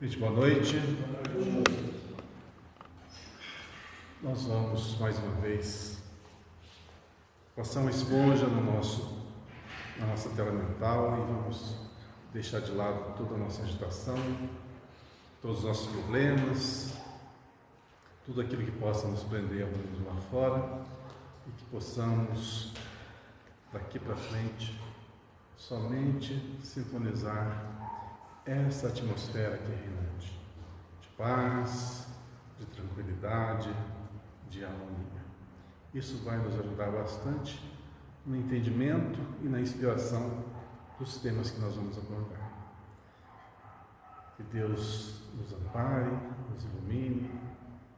Gente, boa noite. Nós vamos mais uma vez passar uma esponja na nossa tela mental e vamos deixar de lado toda a nossa agitação, todos os nossos problemas, tudo aquilo que possa nos prender ao mundo lá fora e que possamos daqui para frente somente sintonizar essa atmosfera que é reinante, de paz, de tranquilidade, de harmonia. Isso vai nos ajudar bastante no entendimento e na inspiração dos temas que nós vamos abordar. Que Deus nos ampare, nos ilumine,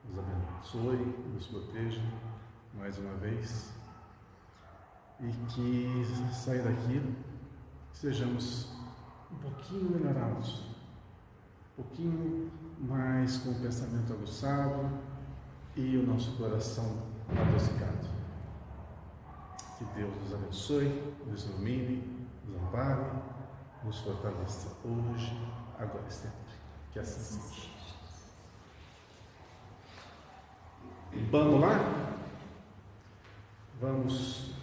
nos abençoe, nos proteja mais uma vez e que sair daqui sejamos um pouquinho melhorados, um pouquinho mais com o pensamento aguçado e o nosso coração adocicado. Que Deus nos abençoe, nos ilumine, nos ampare, nos fortaleça hoje, agora e sempre. Que assim seja. Vamos lá? Vamos.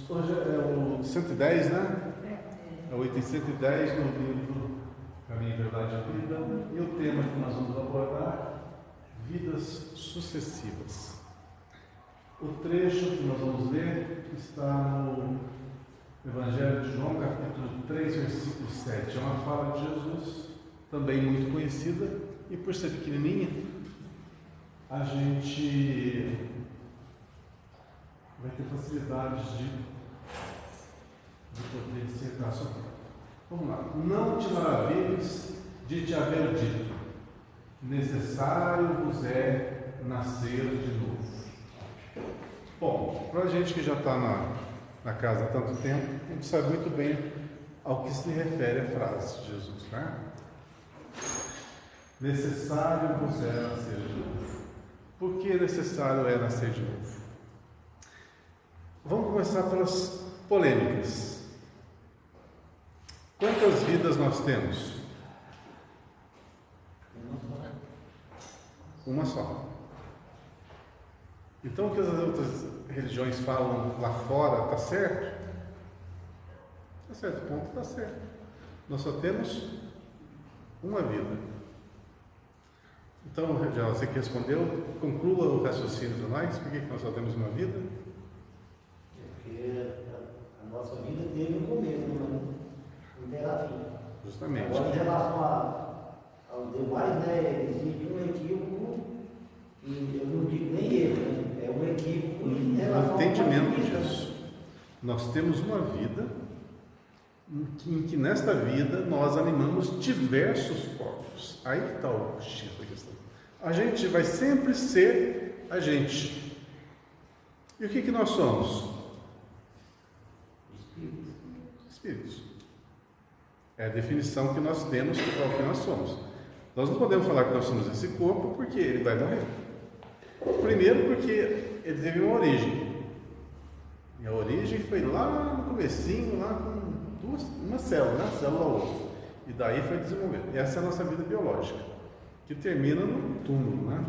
Hoje é o 110, né? É o item 110 no livro Caminho, Verdade e Vida. E o tema que nós vamos abordar, vidas sucessivas. O trecho que nós vamos ler está no Evangelho de João, capítulo 3, versículo 7. É uma fala de Jesus, também muito conhecida, e por ser pequenininha, a gente vai ter facilidade de poder dissertar sobre ela. Vamos lá. Não te maravilhes de te haver dito, necessário vos é nascer de novo. Bom, para a gente que já está na casa há tanto tempo, a gente sabe muito bem ao que se refere a frase de Jesus, né? Necessário vos é nascer de novo. Por que necessário é nascer de novo? Vamos começar pelas polêmicas. Quantas vidas nós temos? Uma só. Então o que as outras religiões falam lá fora está certo? A certo ponto está certo. Nós só temos uma vida. Então, já você que respondeu, conclua o raciocínio de nós. Por que nós só temos uma vida? Porque a nossa vida teve um começo, não terá fim. Justamente. Agora, em relação aos demais, né, existe um equívoco, e eu não digo nem erro, né? É um equívoco em relação ao entendimento vida. disso. Nós temos uma vida em que nesta vida nós animamos diversos corpos. Aí está o X da questão. A gente vai sempre ser a gente. E o que nós somos? Espíritos. É a definição que nós temos para o que nós somos. Nós não podemos falar que nós somos esse corpo porque ele vai morrer. Primeiro porque ele teve uma origem. E a origem foi lá no comecinho, lá com uma célula, né? Célula ovo. E daí foi desenvolvendo. E essa é a nossa vida biológica, que termina no túmulo, né?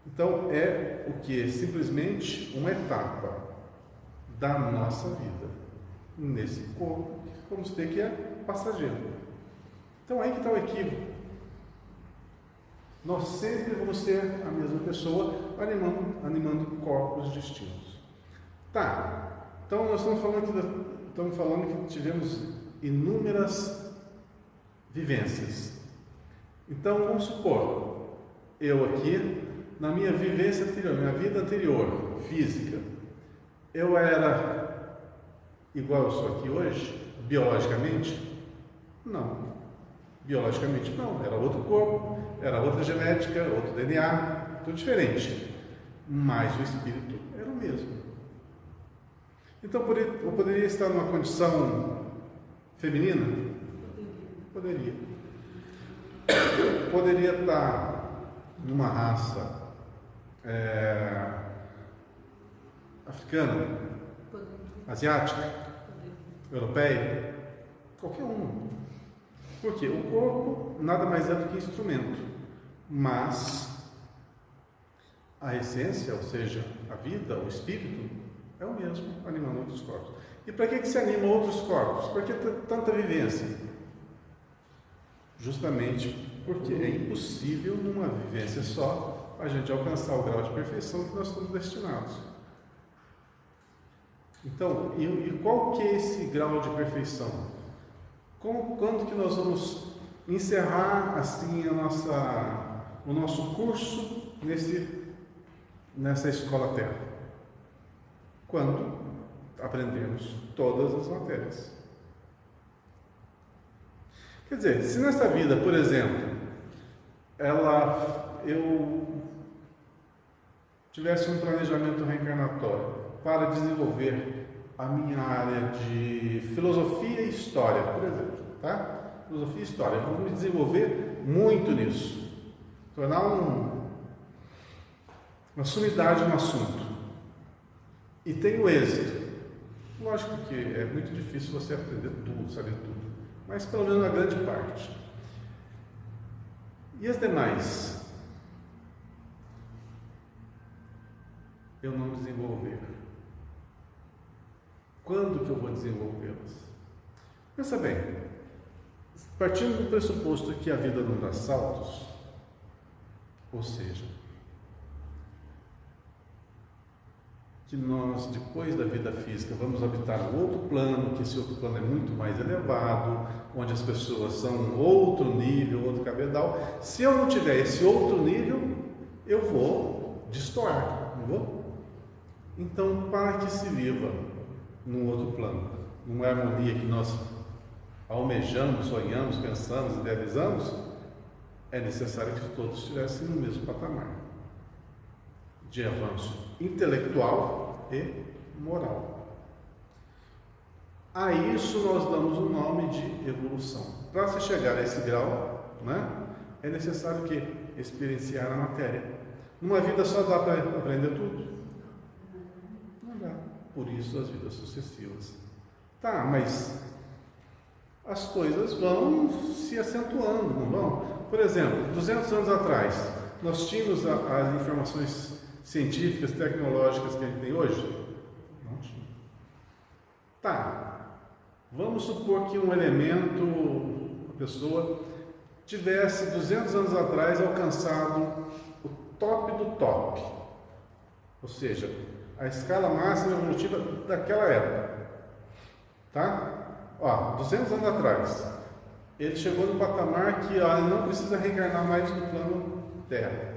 Então é o que? Simplesmente uma etapa da nossa vida nesse corpo que vamos ter, que é passageiro. Então aí que está o equívoco. Nós sempre vamos ser a mesma pessoa animando corpos distintos. Tá, então nós estamos falando que tivemos inúmeras vivências. Então vamos supor, eu aqui, na minha vivência anterior, minha vida anterior, física, eu era igual eu sou aqui hoje, biologicamente? Não. Biologicamente não, era outro corpo, era outra genética, outro DNA, tudo diferente. Mas o espírito era o mesmo. Então eu poderia estar numa condição feminina? Poderia. Poderia estar numa raça africana, asiática, europeia, qualquer um. Porque o corpo nada mais é do que instrumento, mas a essência, ou seja, a vida, o espírito, é o mesmo, animando outros corpos. E para que se animam outros corpos? Por que tanta vivência? Justamente porque é impossível, numa vivência só, a gente alcançar o grau de perfeição que nós estamos destinados. Então, e qual que é esse grau de perfeição? Quando que nós vamos encerrar assim o nosso curso nessa escola Terra? Quando aprendermos todas as matérias. Quer dizer, se nesta vida, por exemplo, eu tivesse um planejamento reencarnatório para desenvolver a minha área de filosofia e história, por exemplo, tá? Filosofia e história, eu vou me desenvolver muito nisso, tornar uma sumidade no assunto, e tenho êxito. Lógico que é muito difícil você aprender tudo, saber tudo, mas pelo menos a grande parte. E as demais? Eu não desenvolver. Quando que eu vou desenvolvê-las? Pensa bem, partindo do pressuposto que a vida não dá saltos, ou seja, que nós, depois da vida física, vamos habitar um outro plano, que esse outro plano é muito mais elevado, onde as pessoas são outro nível, outro cabedal. Se eu não tiver esse outro nível, eu vou destoar, não vou? Então, para que se viva num outro plano, numa harmonia que nós almejamos, sonhamos, pensamos, idealizamos, é necessário que todos estivessem no mesmo patamar de avanço intelectual e moral. A isso nós damos o nome de evolução. Para se chegar a esse grau, é necessário que experienciar a matéria. Numa vida só dá para aprender tudo? Não dá. Por isso as vidas sucessivas. Tá, mas as coisas vão se acentuando, não vão? Por exemplo, 200 anos atrás, nós tínhamos as informações científicas, tecnológicas que a gente tem hoje? Não tinha. Tá, vamos supor que um elemento, uma pessoa, tivesse 200 anos atrás alcançado o top do top, ou seja, a escala máxima evolutiva daquela época, tá? 200 anos atrás, ele chegou no patamar que ele não precisa reencarnar mais no plano Terra.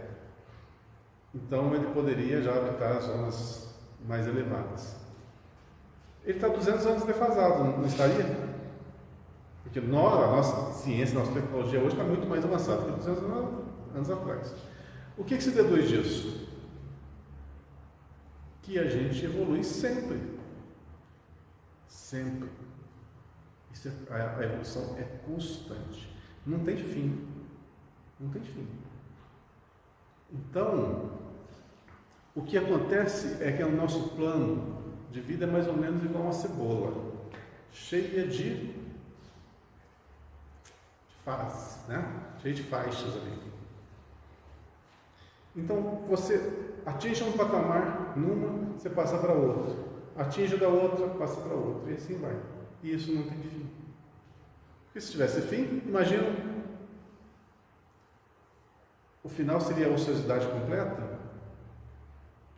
Então ele poderia já habitar as zonas mais elevadas. Ele está 200 anos defasado, não estaria? Porque a nossa ciência, a nossa tecnologia hoje está muito mais avançada que 200 anos atrás. O que se deduz disso? Que a gente evolui sempre. Sempre. A evolução é constante. Não tem fim. Não tem fim. Então, o que acontece é que o nosso plano de vida é mais ou menos igual uma cebola, cheia de faces, cheia de faixas ali. Então, você atinge um patamar numa, você passa para outra. Atinge da outra, passa para outra. E assim vai. E isso não tem fim. Porque se tivesse fim, imagina, o final seria a ociosidade completa.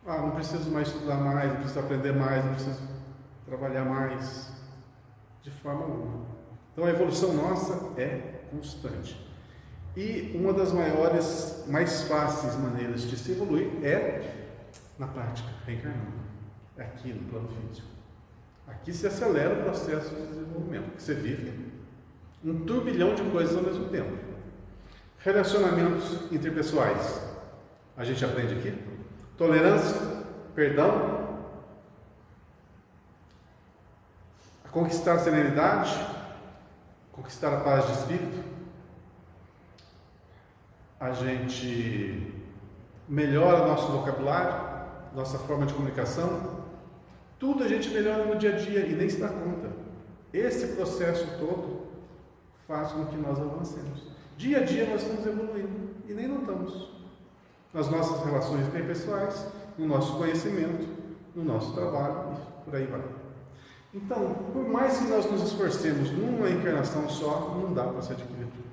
Não preciso mais estudar mais, não preciso aprender mais, não preciso trabalhar mais. De forma alguma. Então a evolução nossa é constante. E uma das maiores, mais fáceis maneiras de se evoluir é na prática, reencarnando. É aqui no plano físico. Aqui se acelera o processo de desenvolvimento, porque você vive um turbilhão de coisas ao mesmo tempo. Relacionamentos interpessoais. A gente aprende aqui. Tolerância, perdão, conquistar a serenidade, conquistar a paz de espírito. A gente melhora nosso vocabulário, nossa forma de comunicação, Tudo a gente melhora no dia a dia e nem se dá conta. Esse processo todo faz com que nós avancemos. Dia a dia nós estamos evoluindo e nem notamos. Nas nossas relações interpessoais, no nosso conhecimento, no nosso trabalho e por aí vai. Então, por mais que nós nos esforcemos numa encarnação só, não dá para se adquirir tudo.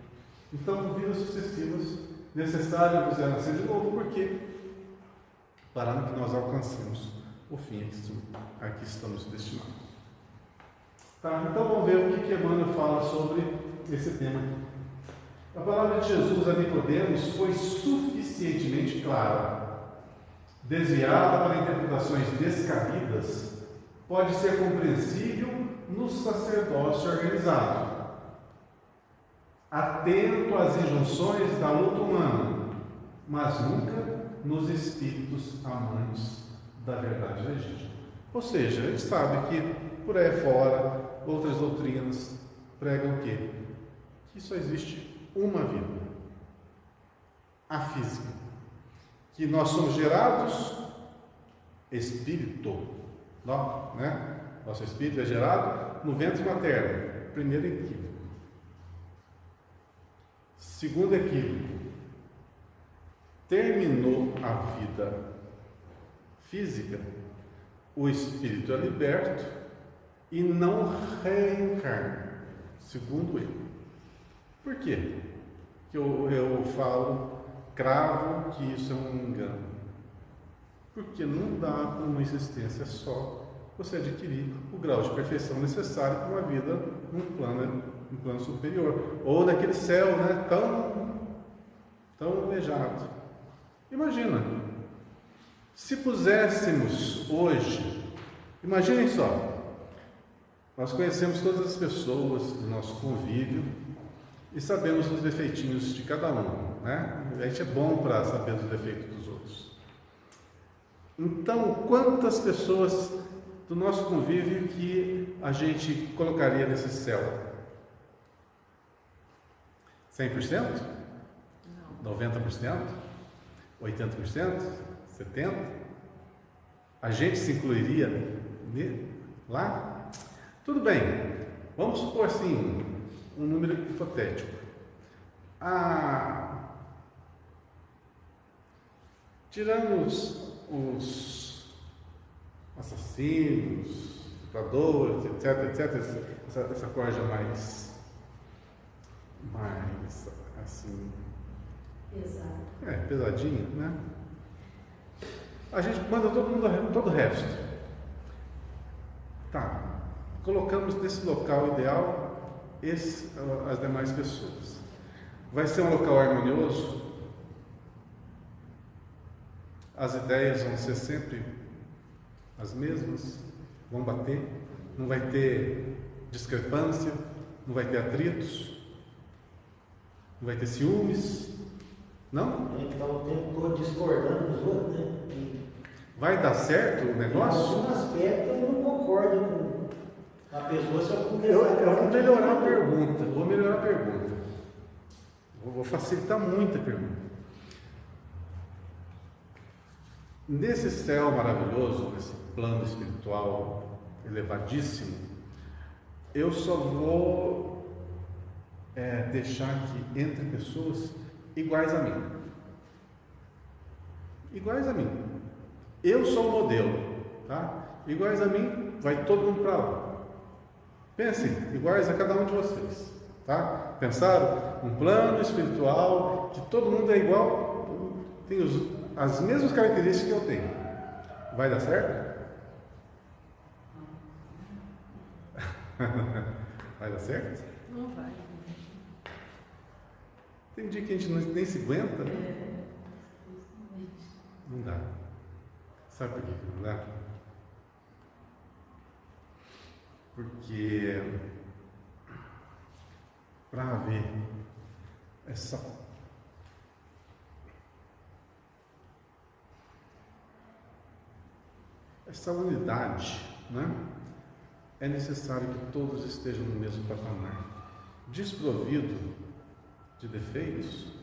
Então, vidas sucessivas, necessário nos nascer de novo, porque para que nós alcancemos o fim a que estamos destinados. Tá, então vamos ver o que Emmanuel fala sobre esse tema. A palavra de Jesus a Nicodemos foi suficientemente clara. Desviada para interpretações descabidas, pode ser compreensível no sacerdócio organizado, atento às injunções da luta humana, mas nunca nos espíritos amantes da verdade legítima. Ou seja, ele sabe que por aí fora outras doutrinas pregam o quê? Que só existe uma vida, a física, que nós somos gerados espírito. Né? Nosso espírito é gerado no ventre materno. Primeiro equívoco. Segundo equívoco. Terminou a vida física, o espírito é liberto e não reencarna. Segundo ele. Por quê? Que eu falo, cravo que isso é um engano. Porque não dá para uma existência só você adquirir o grau de perfeição necessário para uma vida num plano superior. Ou naquele céu, né, tão alejado. Imagina, se puséssemos hoje, imaginem só, nós conhecemos todas as pessoas do nosso convívio e sabemos os defeitinhos de cada um, né? A gente é bom para saber os defeitos dos outros. Então, quantas pessoas do nosso convívio que a gente colocaria nesse céu? 100%? Não. 90%? 80%? 70%? A gente se incluiria lá? Tudo bem, vamos supor assim, um número hipotético. Tirando os assassinos, ditadores, etc, essa corja mais assim, pesadinha, né? A gente manda todo o resto. Tá, colocamos nesse local ideal as demais pessoas. Vai ser um local harmonioso? As ideias vão ser sempre as mesmas? Vão bater? Não vai ter discrepância? Não vai ter atritos? Não vai ter ciúmes? Não? A gente está o tempo todo discordando dos outros, né? Vai dar certo o negócio? Em algum aspecto eu não concordo com a pessoa, se eu conversar. Eu vou melhorar a pergunta. Vou facilitar muito a pergunta. Nesse céu maravilhoso, nesse plano espiritual elevadíssimo, eu só vou deixar que entre pessoas iguais a mim. Iguais a mim. Eu sou o modelo, tá? Iguais a mim, vai todo mundo para lá. Pensem, iguais a cada um de vocês, tá? Pensaram? Um plano espiritual que todo mundo é igual, tem as mesmas características que eu tenho. Vai dar certo? Vai dar certo? Não vai. Tem dia que a gente nem se aguenta, né? Não dá. Sabe por que não dá? Porque para haver essa unidade, né? É necessário que todos estejam no mesmo patamar, desprovido de defeitos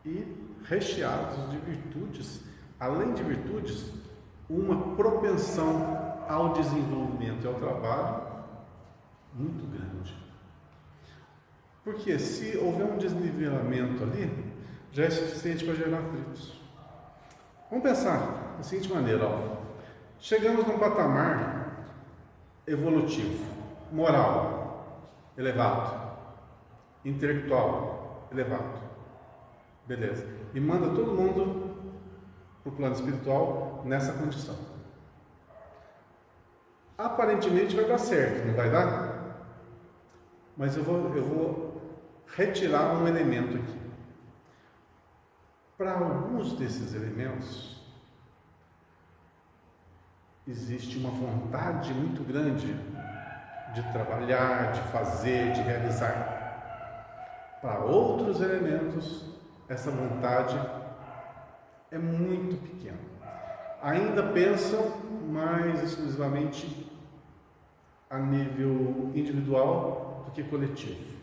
e recheados de virtudes, além de virtudes, uma propensão ao desenvolvimento e ao trabalho muito grande. Porque se houver um desnivelamento ali, já é suficiente para gerar atritos. Vamos pensar da seguinte maneira, ó. Chegamos num patamar evolutivo, moral, elevado, intelectual, elevado. Beleza. E manda todo mundo para o plano espiritual nessa condição. Aparentemente vai dar certo, não vai dar? Mas eu vou retirar um elemento aqui. Para alguns desses elementos, existe uma vontade muito grande de trabalhar, de fazer, de realizar. Para outros elementos, essa vontade é muito pequena. Ainda pensam mais exclusivamente a nível individual do que coletivo.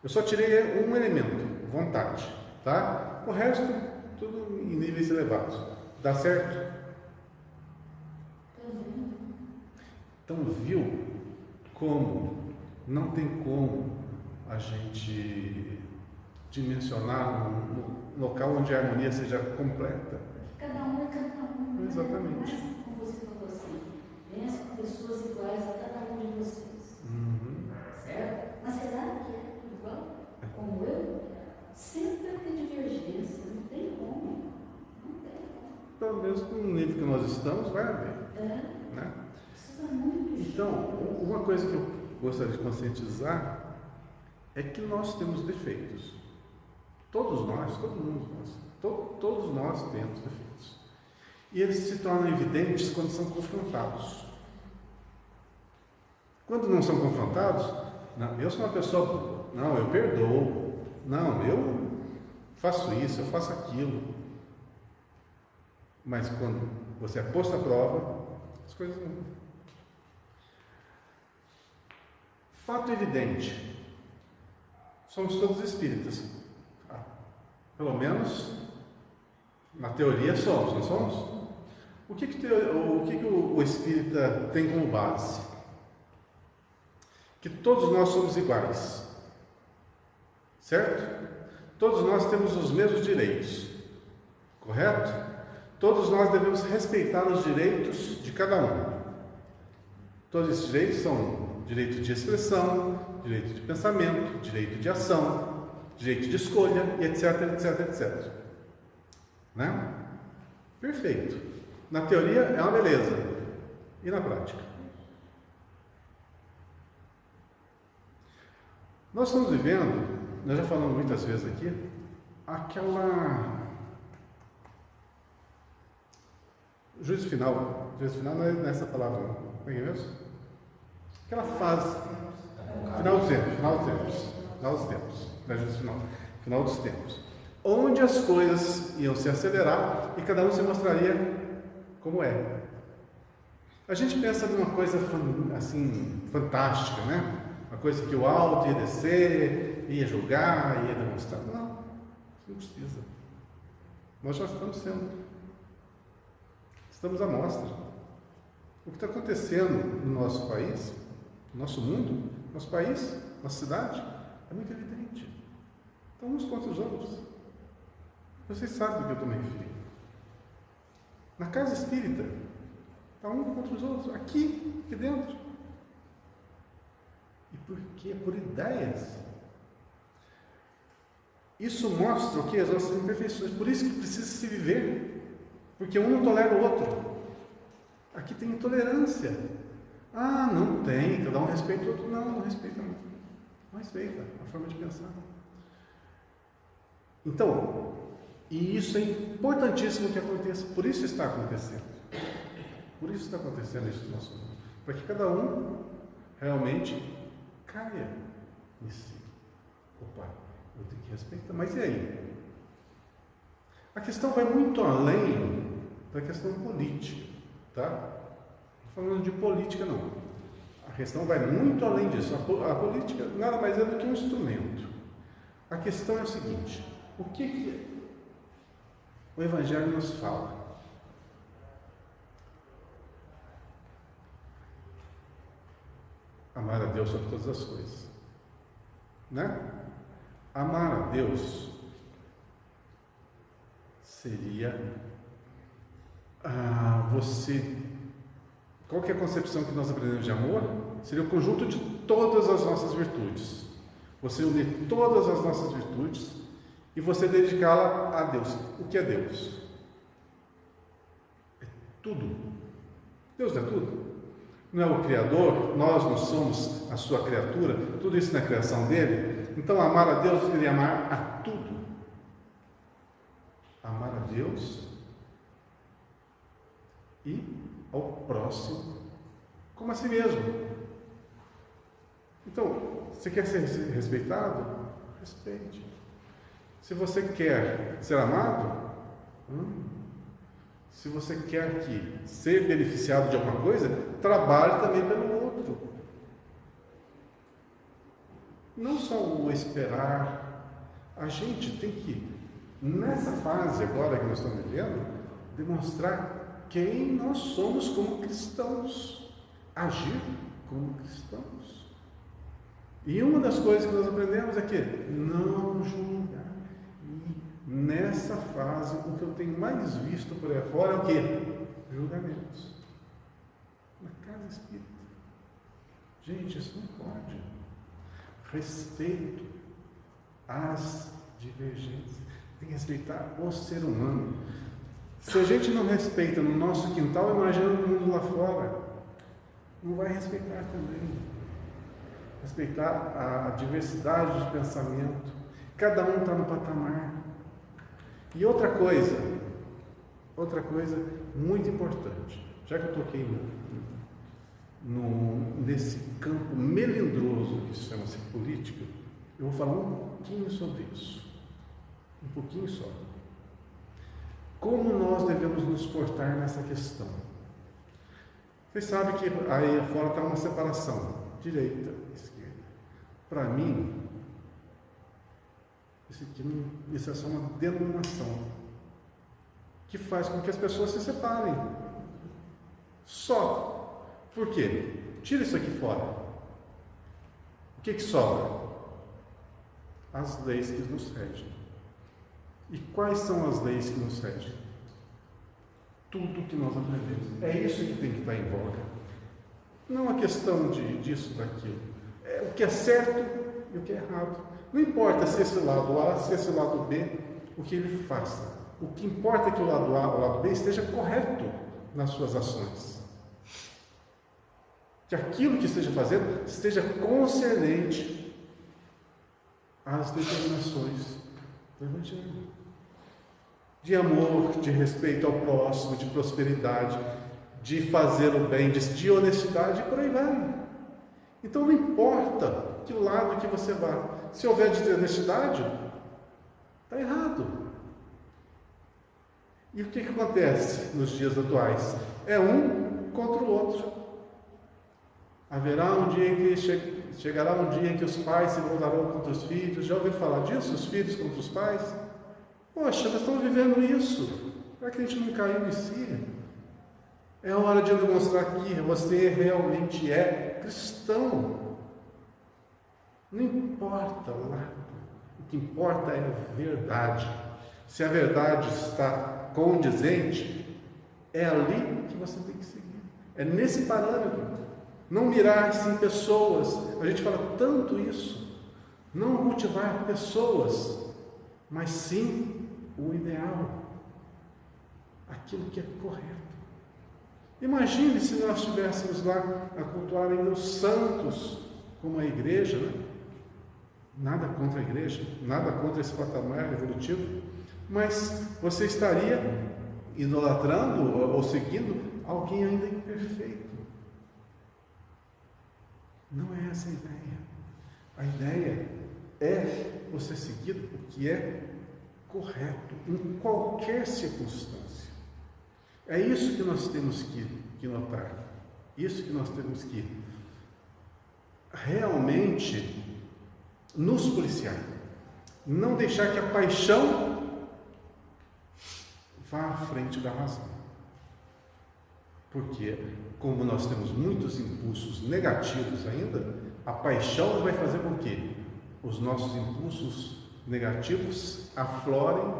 Eu só tirei um elemento, vontade, tá? O resto, tudo em níveis elevados. Dá certo? Então, viu como não tem como a gente dimensionar um local onde a harmonia seja completa? Cada um é cada um. Exatamente. Mas, como você falou assim, pensa com pessoas iguais a cada um de vocês. Certo? Mas será que é igual? Como eu? Sempre vai ter divergência, não tem como. Não tem como. Pelo menos no nível que nós estamos, vai haver. Né? Isso é muito Então, uma coisa que eu gostaria de conscientizar é que nós temos defeitos. Todos nós, todo mundo, todos nós temos defeitos. E eles se tornam evidentes quando são confrontados. Quando não são confrontados, não, eu sou uma pessoa boa, não, eu perdoo, não, eu faço isso, eu faço aquilo. Mas quando você é posto à prova, as coisas não. Fato evidente, somos todos espíritas. Pelo menos na teoria somos, não somos? O que o espírita tem como base? Que todos nós somos iguais, certo? Todos nós temos os mesmos direitos, correto? Todos nós devemos respeitar os direitos de cada um. Todos esses direitos são direito de expressão, direito de pensamento, direito de ação, direito de escolha, e etc, etc, etc. Né? Perfeito. Na teoria é uma beleza. E na prática? Nós estamos vivendo, nós já falamos muitas vezes aqui, aquela... Juízo final não é nessa palavra, não. Como é mesmo? Aquela fase... Final dos tempos. Não é juízo final. Final dos tempos. Onde as coisas iam se acelerar e cada um se mostraria como é. A gente pensa numa coisa assim, fantástica, né? Uma coisa que o alto ia descer, ia julgar, ia demonstrar. Não precisa. Nós já estamos sendo. Estamos à mostra. O que está acontecendo no nosso país, no nosso mundo, nosso país, nossa cidade, é muito evidente. Estão uns contra os outros. Vocês sabem do que eu estou me referindo. Na casa espírita, está um contra os outros, aqui dentro. E por quê? Por ideias. Isso mostra o que? As nossas imperfeições. Por isso que precisa se viver. Porque um não tolera o outro. Aqui tem intolerância. Ah, não tem, cada um respeita o outro. Não respeita. Não respeita a forma de pensar. Então, e isso é importantíssimo que aconteça. Por isso está acontecendo. Por isso está acontecendo isso no nosso mundo. Para que cada um realmente caia em si. Opa, eu tenho que respeitar. Mas e aí? A questão vai muito além da questão política, tá? Não estou falando de política, não. A questão vai muito além disso. A política nada mais é do que um instrumento. A questão é o seguinte: o que o Evangelho nos fala? amar a Deus sobre todas as coisas, né? Amar a Deus seria você... Qual que é a concepção que nós aprendemos de amor? Seria o conjunto de todas as nossas virtudes. Você unir todas as nossas virtudes e você dedicá-la a Deus. O que é Deus? É tudo. Deus é tudo. Não é o Criador? Nós não somos a sua criatura? Tudo isso na criação dele? Então, amar a Deus seria amar a tudo. Amar a Deus e ao próximo como a si mesmo. Então, você quer ser respeitado? Respeite. Se você quer ser amado, se você quer ser beneficiado de alguma coisa, trabalhe também pelo outro. Não só o esperar. A gente tem que, nessa fase agora que nós estamos vivendo, demonstrar quem nós somos como cristãos. Agir como cristãos. E uma das coisas que nós aprendemos é que não julgar. E nessa fase, o que eu tenho mais visto por aí fora é o quê? Julgamentos. Na casa espírita. Gente, isso não pode. Respeito às divergências. Tem que respeitar o ser humano. Se a gente não respeita no nosso quintal, imagina o mundo lá fora. Não vai respeitar também. Respeitar a diversidade de pensamento. Cada um está no patamar. E outra coisa muito importante, já que eu toquei nesse campo melindroso que chama-se política, eu vou falar um pouquinho sobre isso. Um pouquinho só. Como nós devemos nos portar nessa questão? Vocês sabem que aí fora está uma separação, direita, esquerda. Para mim, isso é só uma denominação que faz com que as pessoas se separem. Só. Por quê? Tira isso aqui fora. O que sobra? As leis que nos regem. E quais são as leis que nos regem? Tudo que nós aprendemos. É isso que tem que estar em voga. Não a questão disso, daquilo. É o que é certo e o que é errado. Não importa se esse lado A, se esse lado B, o que ele faça. O que importa é que o lado A ou o lado B esteja correto nas suas ações. Que aquilo que esteja fazendo esteja concernente às determinações do Evangelho. De amor, de respeito ao próximo, de prosperidade, de fazer o bem, de honestidade, e por aí vai. Então não importa que lado que você vá. Se houver desonestidade, está errado. E o que acontece nos dias atuais? É um contra o outro. Haverá um dia em que chegará um dia em que os pais se voltarão contra os filhos. Já ouviu falar disso? Os filhos contra os pais? Poxa, nós estamos vivendo isso. Será que a gente não caiu em si? É hora de demonstrar que você realmente é cristão. Não importa o lado. O que importa é a verdade. Se a verdade está condizente, é ali que você tem que seguir. É nesse parâmetro. Não mirar-se em pessoas. A gente fala tanto isso. Não cultivar pessoas, mas sim o ideal. Aquilo que é correto. Imagine se nós estivéssemos lá a cultuar ainda os santos, como a igreja, né? Nada contra a igreja, nada contra esse patamar evolutivo, mas você estaria idolatrando ou seguindo alguém ainda imperfeito. Não é essa a ideia. A ideia é você seguir o que é correto em qualquer circunstância. É isso que nós temos que notar. Isso que nós temos que realmente nos policiar. Não deixar que a paixão vá à frente da razão. Porque, como nós temos muitos impulsos negativos ainda, a paixão vai fazer com que os nossos impulsos negativos aflorem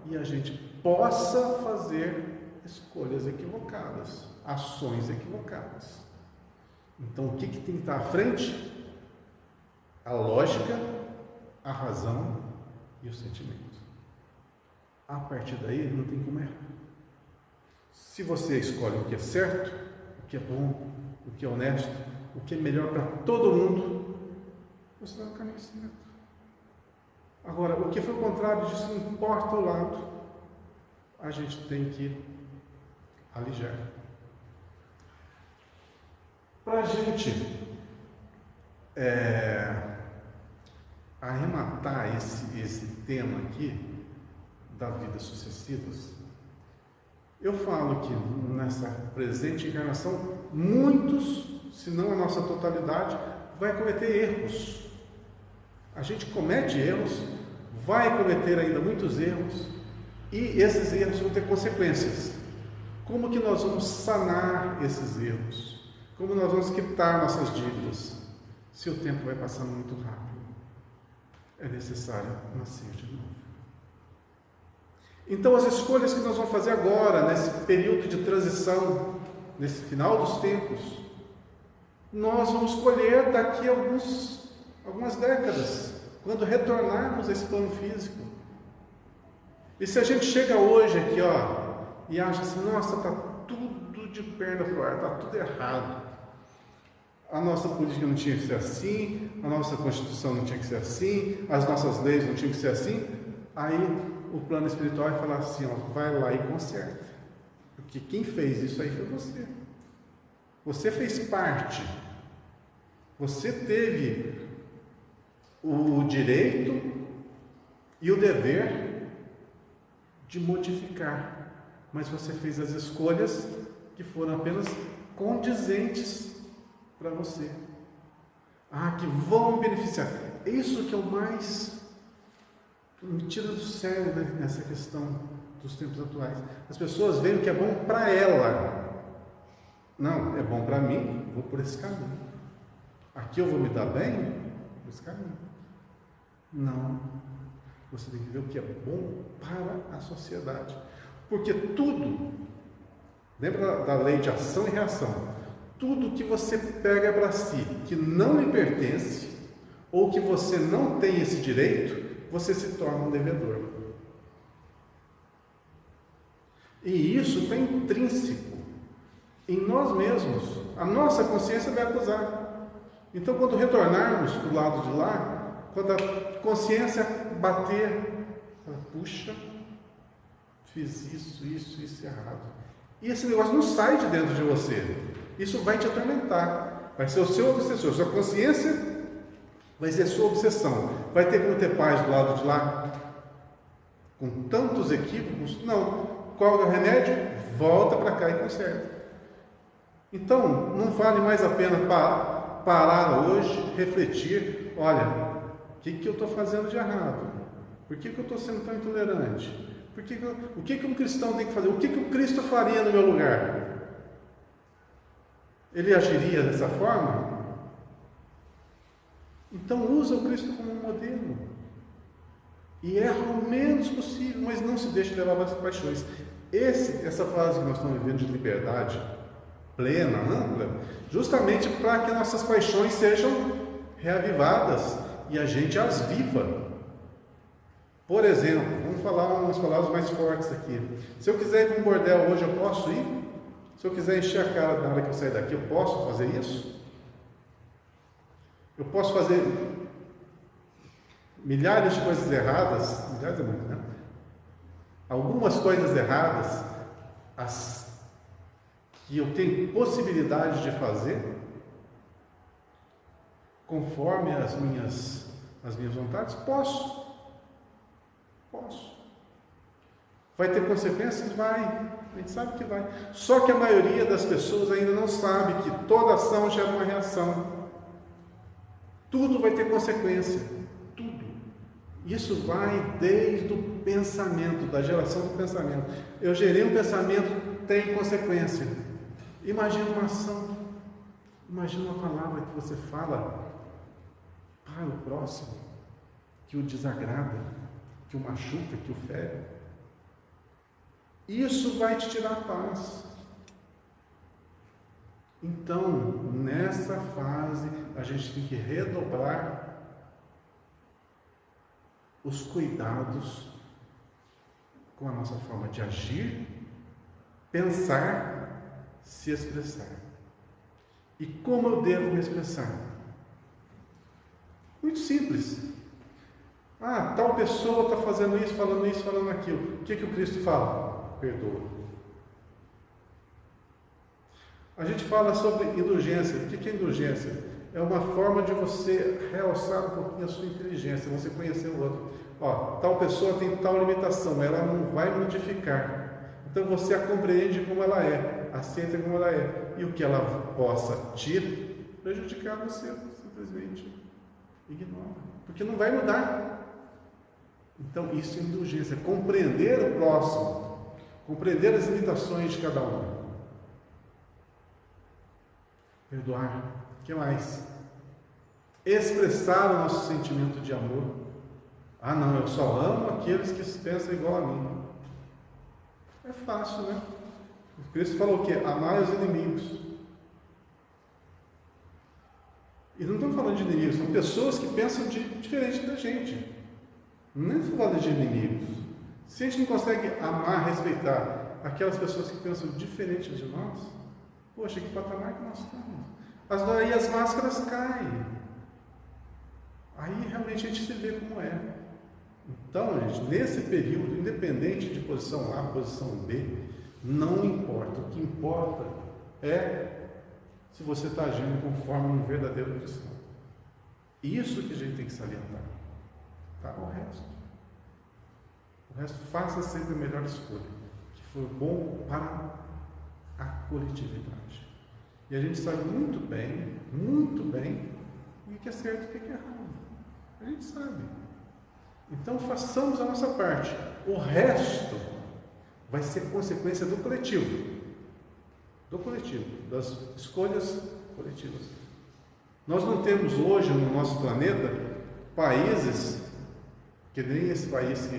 e a gente possa fazer escolhas equivocadas, ações equivocadas. Então, o que tem que estar à frente? A lógica, a razão e o sentimento. A partir daí, não tem como errar. Se você escolhe o que é certo, o que é bom, o que é honesto, o que é melhor para todo mundo, você vai no caminho certo. Agora, o que for o contrário disso, não importa o lado, a gente tem que alijar. Para a gente arrematar esse tema aqui da vida sucessivas, eu falo que nessa presente encarnação, muitos, se não a nossa totalidade, vai cometer erros. A gente comete erros, vai cometer ainda muitos erros, e esses erros vão ter consequências. Como que nós vamos sanar esses erros? Como nós vamos quitar nossas dívidas? Se o tempo vai passando muito rápido, é necessário nascer de novo. Então, as escolhas que nós vamos fazer agora, nesse período de transição, nesse final dos tempos, nós vamos colher daqui a algumas décadas, quando retornarmos a esse plano físico. E se a gente chega hoje aqui, e acha assim, nossa, está tudo de perna para o ar, está tudo errado. A nossa política não tinha que ser assim, a nossa Constituição não tinha que ser assim, as nossas leis não tinham que ser assim. Aí o plano espiritual vai falar assim, vai lá e conserta. Porque quem fez isso aí foi você. Você fez parte. Você teve o direito e o dever de modificar. Mas você fez as escolhas que foram apenas condizentes para você. Que vão me beneficiar. É isso que é o mais me tira do sério nessa questão dos tempos atuais. As pessoas veem o que é bom para ela. Não, é bom para mim, vou por esse caminho. Aqui eu vou me dar bem, por esse caminho. Não. Você tem que ver o que é bom para a sociedade. Porque tudo, lembra da lei de ação e reação? Tudo que você pega para si, que não lhe pertence, ou que você não tem esse direito, você se torna um devedor. E isso está intrínseco em nós mesmos. A nossa consciência vai acusar. Então, quando retornarmos para o lado de lá, quando a consciência bater, puxa, fiz isso errado. E esse negócio não sai de dentro de você. Isso vai te atormentar. Vai ser o seu obsessor. Sua consciência vai ser a sua obsessão. Vai ter como ter paz do lado de lá? Com tantos equívocos? Não. Qual é o remédio? Volta para cá e conserta. Então, não vale mais a pena parar hoje, refletir. Olha, o que eu estou fazendo de errado? Por que eu estou sendo tão intolerante? O que um cristão tem que fazer? O que o Cristo faria no meu lugar? Ele agiria dessa forma? Então usa o Cristo como um modelo. E erra o menos possível, mas não se deixe levar pelas paixões. Essa fase que nós estamos vivendo de liberdade plena, ampla, justamente para que nossas paixões sejam reavivadas e a gente as viva. Por exemplo, vamos falar umas palavras mais fortes aqui. Se eu quiser ir para um bordel hoje, eu posso ir? Se eu quiser encher a cara na hora que eu sair daqui, eu posso fazer isso? Eu posso fazer milhares de coisas erradas, milhares é muito, né? Algumas coisas erradas, as que eu tenho possibilidade de fazer, conforme as minhas vontades, posso. Vai ter consequências? Vai. A gente sabe que vai. Só que a maioria das pessoas ainda não sabe que toda ação gera uma reação. Tudo vai ter consequência. Tudo. Isso vai desde o pensamento, da geração do pensamento. Eu gerei um pensamento, tem consequência. Imagina uma ação, imagina uma palavra que você fala para o próximo, que o desagrada, que o machuca, que o fere. Isso vai te tirar a paz. Então, nessa fase, a gente tem que redobrar os cuidados com a nossa forma de agir, pensar, se expressar. E como eu devo me expressar? Muito simples. Ah, tal pessoa está fazendo isso, falando aquilo. O que o Cristo fala? Perdoa. A gente fala sobre indulgência. O que é indulgência? É uma forma de você realçar um pouquinho a sua inteligência, você conhecer o outro. Ó, tal pessoa tem tal limitação, ela não vai modificar. Então você a compreende como ela é, aceita como ela é. E o que ela possa te prejudicar, você simplesmente ignora. Porque não vai mudar. Então isso é indulgência, compreender o próximo, compreender as limitações de cada um. Perdoar. O que mais? Expressar o nosso sentimento de amor. Ah, não, eu só amo aqueles que pensam igual a mim. É fácil, né? O Cristo falou o quê? Amar os inimigos. E não estamos falando de inimigos, são pessoas que pensam diferente da gente. Não é falando de inimigos. Se a gente não consegue amar, respeitar aquelas pessoas que pensam diferente de nós, poxa, que patamar que nós estamos. Aí as máscaras caem. Aí realmente a gente se vê como é. Então, gente, nesse período, independente de posição A, posição B, não importa. O que importa é se você está agindo conforme um verdadeiro cristão. Isso que a gente tem que salientar. Tá? O resto, faça sempre a melhor escolha, que for bom para a coletividade. E a gente sabe muito bem, o que é certo e o que é errado. A gente sabe. Então façamos a nossa parte. O resto vai ser consequência do coletivo. Das escolhas coletivas. Nós não temos hoje no nosso planeta países, que nem esse país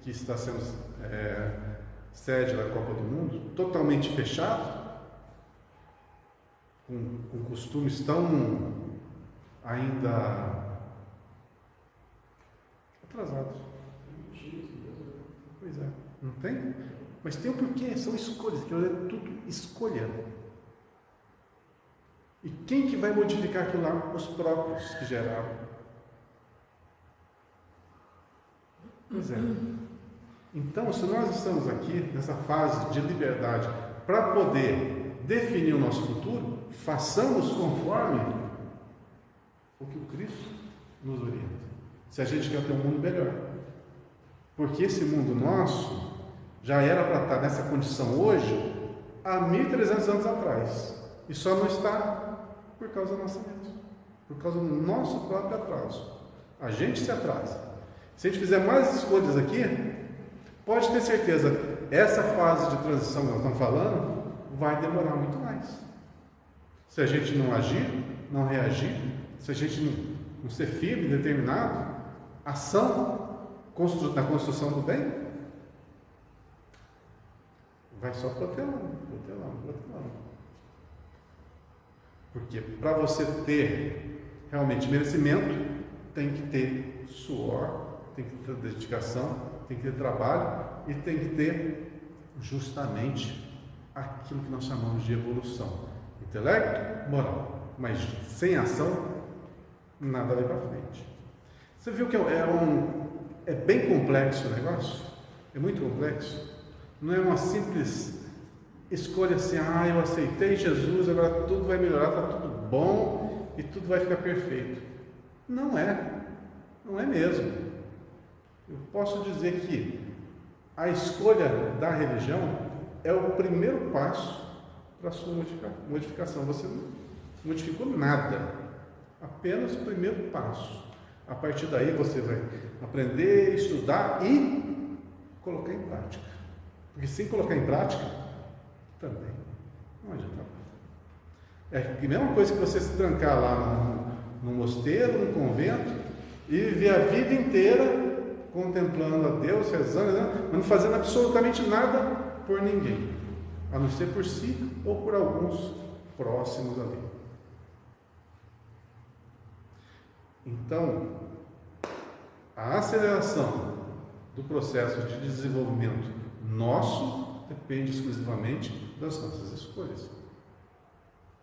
que está sendo sede da Copa do Mundo, totalmente fechado, com costumes tão ainda atrasados. Pois é, não tem? Mas tem um porquê, são escolhas, que é tudo escolha. E quem que vai modificar aquilo lá? Os próprios que geraram. Pois é. Então, se nós estamos aqui nessa fase de liberdade para poder definir o nosso futuro, façamos conforme o que o Cristo nos orienta. Se a gente quer ter um mundo melhor. Porque esse mundo nosso já era para estar nessa condição hoje há 1.300 anos atrás. E só não está por causa do nosso medo, por causa do nosso próprio atraso. A gente se atrasa. Se a gente fizer mais escolhas aqui, pode ter certeza, essa fase de transição que nós estamos falando vai demorar muito mais. Se a gente não agir, não reagir, se a gente não ser firme, determinado, ação na construção do bem, vai só protelando. Porque para você ter realmente merecimento, tem que ter suor, tem que ter dedicação, tem que ter trabalho e tem que ter justamente aquilo que nós chamamos de evolução. Intelecto, moral. Mas sem ação, nada vai para frente. Você viu que é bem complexo o negócio? É muito complexo. Não é uma simples escolha assim, eu aceitei Jesus, agora tudo vai melhorar, está tudo bom e tudo vai ficar perfeito. Não é mesmo. Eu posso dizer que a escolha da religião é o primeiro passo para a sua modificação. Você não modificou nada, apenas o primeiro passo. A partir daí você vai aprender, estudar e colocar em prática. Porque sem colocar em prática, também não adianta nada. É a mesma coisa que você se trancar lá num mosteiro, num convento, e viver a vida inteira contemplando a Deus, rezando, mas não fazendo absolutamente nada por ninguém, a não ser por si ou por alguns próximos ali. Então, a aceleração do processo de desenvolvimento nosso depende exclusivamente das nossas escolhas.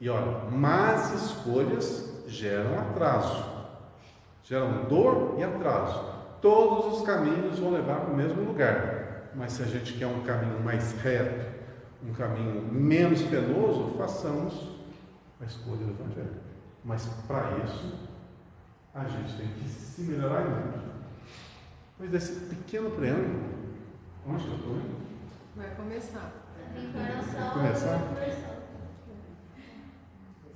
E olha, más escolhas geram atraso, geram dor e atraso. Todos os caminhos vão levar para o mesmo lugar, mas se a gente quer um caminho mais reto, um caminho menos penoso, façamos a escolha do Evangelho. Mas para isso, a gente tem que se melhorar muito. Pois desse pequeno preâmbulo, onde eu estou indo? Vai começar. Vai começar?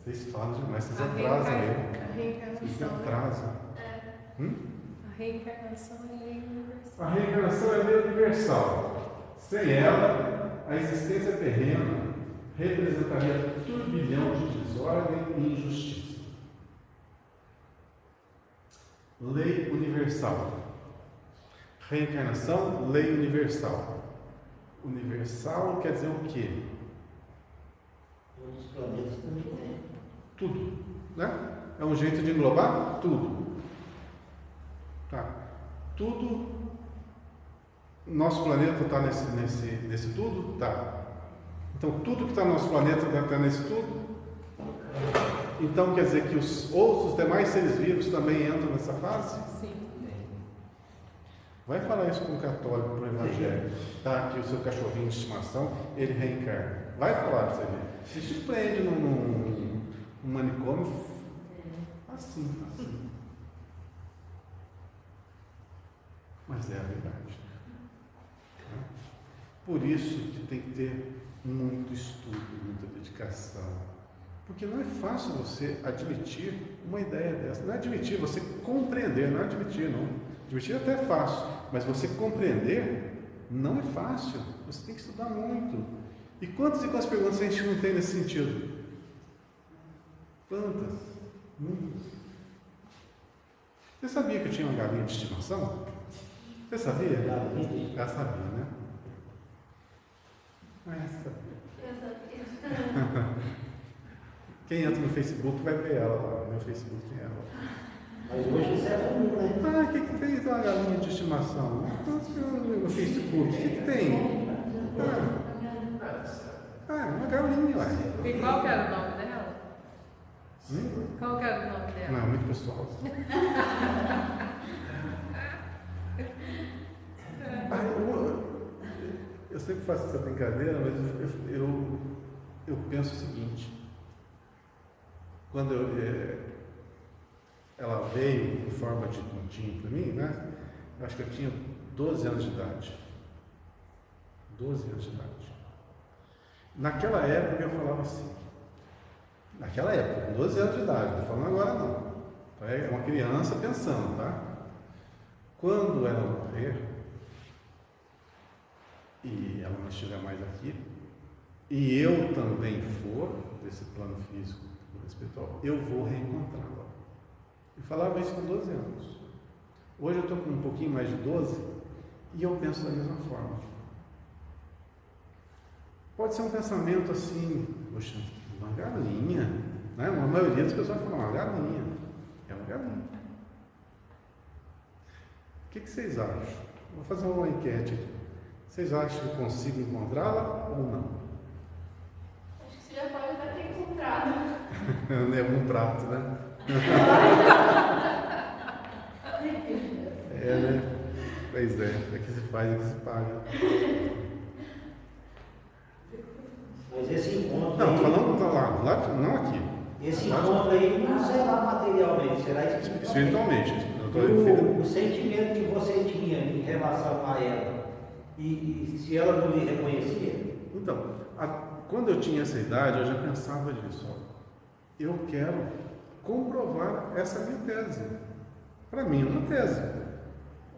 Vocês falam demais, vocês atrasam aí. A reencarnação. Vocês atrasam. A reencarnação é lei universal. A reencarnação é lei universal. Sem ela, a existência terrena representaria turbilhão de desordem e injustiça. Lei universal. Reencarnação, lei universal. Universal quer dizer o quê? Outros planetas também tem. Tudo, né? É um jeito de englobar tudo. Tá? Tudo. Nosso planeta está nesse tudo? Tá. Então, tudo que está no nosso planeta está nesse tudo? Então, quer dizer que os demais seres vivos também entram nessa fase? Sim. Vai falar isso com um católico, para o Evangelho. Tá aqui o seu cachorrinho de estimação, ele reencarna. Vai falar para você ver. Se te prende num manicômio, assim. Mas é a verdade. Por isso que tem que ter muito estudo, muita dedicação. Porque não é fácil você admitir uma ideia dessa. Não é admitir, você compreender, não é admitir, não. Admitir até é fácil, mas você compreender não é fácil. Você tem que estudar muito. E quantas perguntas a gente não tem nesse sentido? Quantas? Muitas. Você sabia que eu tinha uma galinha de estimação? Você sabia? Ela sabia, né? Eu sabia. Quem entra no Facebook vai ver ela lá. No meu Facebook tem ela. Mas hoje isso é comum, né? Ah, o que fez uma galinha de estimação? No Facebook, o que tem? Uma galinha, ué. E qual que era o nome dela? Qual que era o nome dela? Não, é muito pessoal. Eu sempre faço essa brincadeira, mas eu penso o seguinte. Quando ela veio em forma de pontinho para mim, né? Eu acho que eu tinha 12 anos de idade. 12 anos de idade. Naquela época eu falava assim. Naquela época, 12 anos de idade, não estou falando agora não. É uma criança pensando, tá? Quando ela morrer, e ela não estiver mais aqui, e eu também for desse plano físico espiritual, eu vou reencontrá-la. Eu falava isso com 12 anos. Hoje eu estou com um pouquinho mais de 12 e eu penso da mesma forma. Pode ser um pensamento assim, poxa, uma galinha, né? A maioria das pessoas fala, uma galinha. É uma galinha. O que vocês acham? Vou fazer uma enquete aqui. Vocês acham que eu consigo encontrá-la ou não? Acho que você já pode até ter encontrado. É um prato, né? Né? Pois é que se faz, é que se paga. Mas esse encontro. Não, aí, falando lá, não aqui. Esse encontro aí não será materialmente, será espiritualmente. Espiritualmente. Eu estou referindo. O sentimento que você tinha em relação a ela, e se ela não lhe reconhecia? Então, quando eu tinha essa idade, eu já pensava disso. Ó. Eu quero comprovar essa minha tese. Para mim, é uma tese.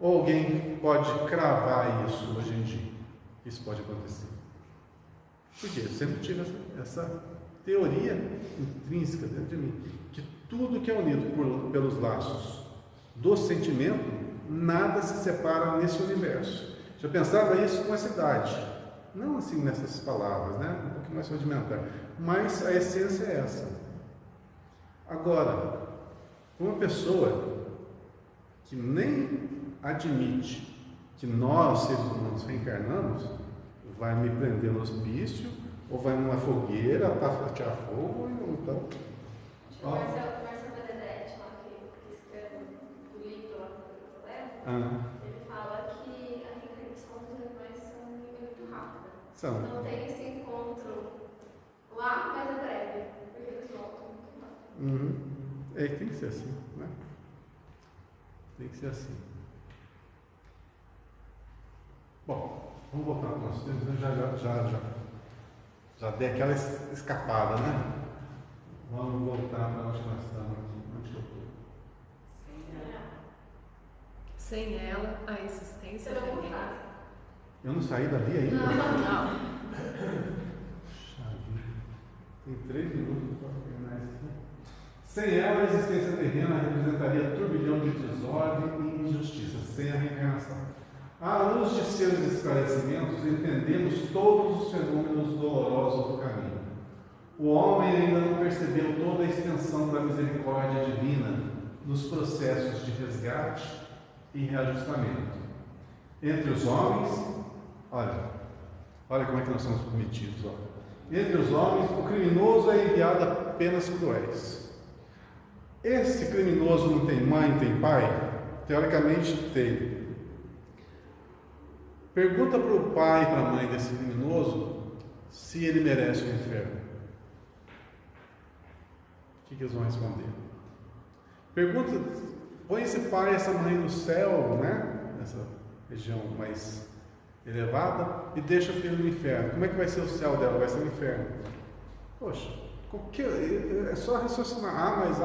Ou alguém pode cravar isso hoje em dia? Isso pode acontecer. Porque eu sempre tive essa teoria intrínseca dentro de mim, que tudo que é unido pelos laços do sentimento, nada se separa nesse universo. Já pensava isso com a cidade, não assim nessas palavras, né? Um pouquinho mais rudimentar, mas a essência é essa. Agora, uma pessoa que nem admite que nós, seres humanos, reencarnamos, vai me prender no hospício, ou vai numa fogueira, tatear fogo, ou então... Marcelo Benedetti, lá que escreve o livro lá do Leva, ele fala que a reencarnação dos animais são muito rápida. São. Não tem esse encontro lá, mas é breve, porque eles voltam muito rápido. É, tem que ser assim, né? Tem que ser assim. Bom, vamos voltar para o nosso tempo, já dei aquela escapada, né? Vamos voltar para onde nós estamos aqui. Onde que eu estou? Sem ela, a existência Você vai de ninguém. voltar. Eu não saí dali ainda? Não. Puxa vida. Tem 3 minutos para terminar isso aqui. Sem ela, a existência terrena representaria turbilhão de desordem e injustiça, sem a reencarnação. À luz de seus esclarecimentos, entendemos todos os fenômenos dolorosos do caminho. O homem ainda não percebeu toda a extensão da misericórdia divina nos processos de resgate e reajustamento. Entre os homens, olha como é que nós somos prometidos. Entre os homens, o criminoso é enviado a penas cruéis. Esse criminoso não tem mãe, tem pai? Teoricamente tem. Pergunta para o pai e para a mãe desse criminoso se ele merece o inferno. O que eles vão responder? Pergunta, põe esse pai e essa mãe no céu, né? Nessa região mais elevada, e deixa o filho no inferno. Como é que vai ser o céu dela? Vai ser o inferno. Poxa, é só raciocinar mas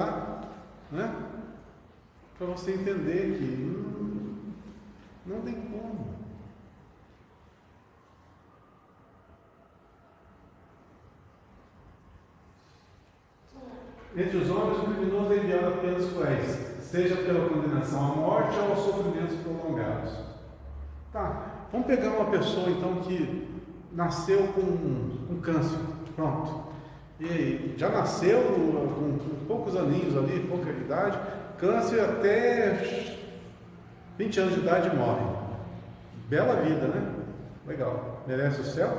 né? Para você entender que não tem como. Entre os homens, o criminoso é enviado a penas cruéis, seja pela condenação à morte ou aos sofrimentos prolongados. Tá, vamos pegar uma pessoa então que nasceu com câncer, pronto. E aí, já nasceu com poucos aninhos ali, pouca idade, câncer até 20 anos de idade morre. Bela vida, né? Legal. Merece o céu?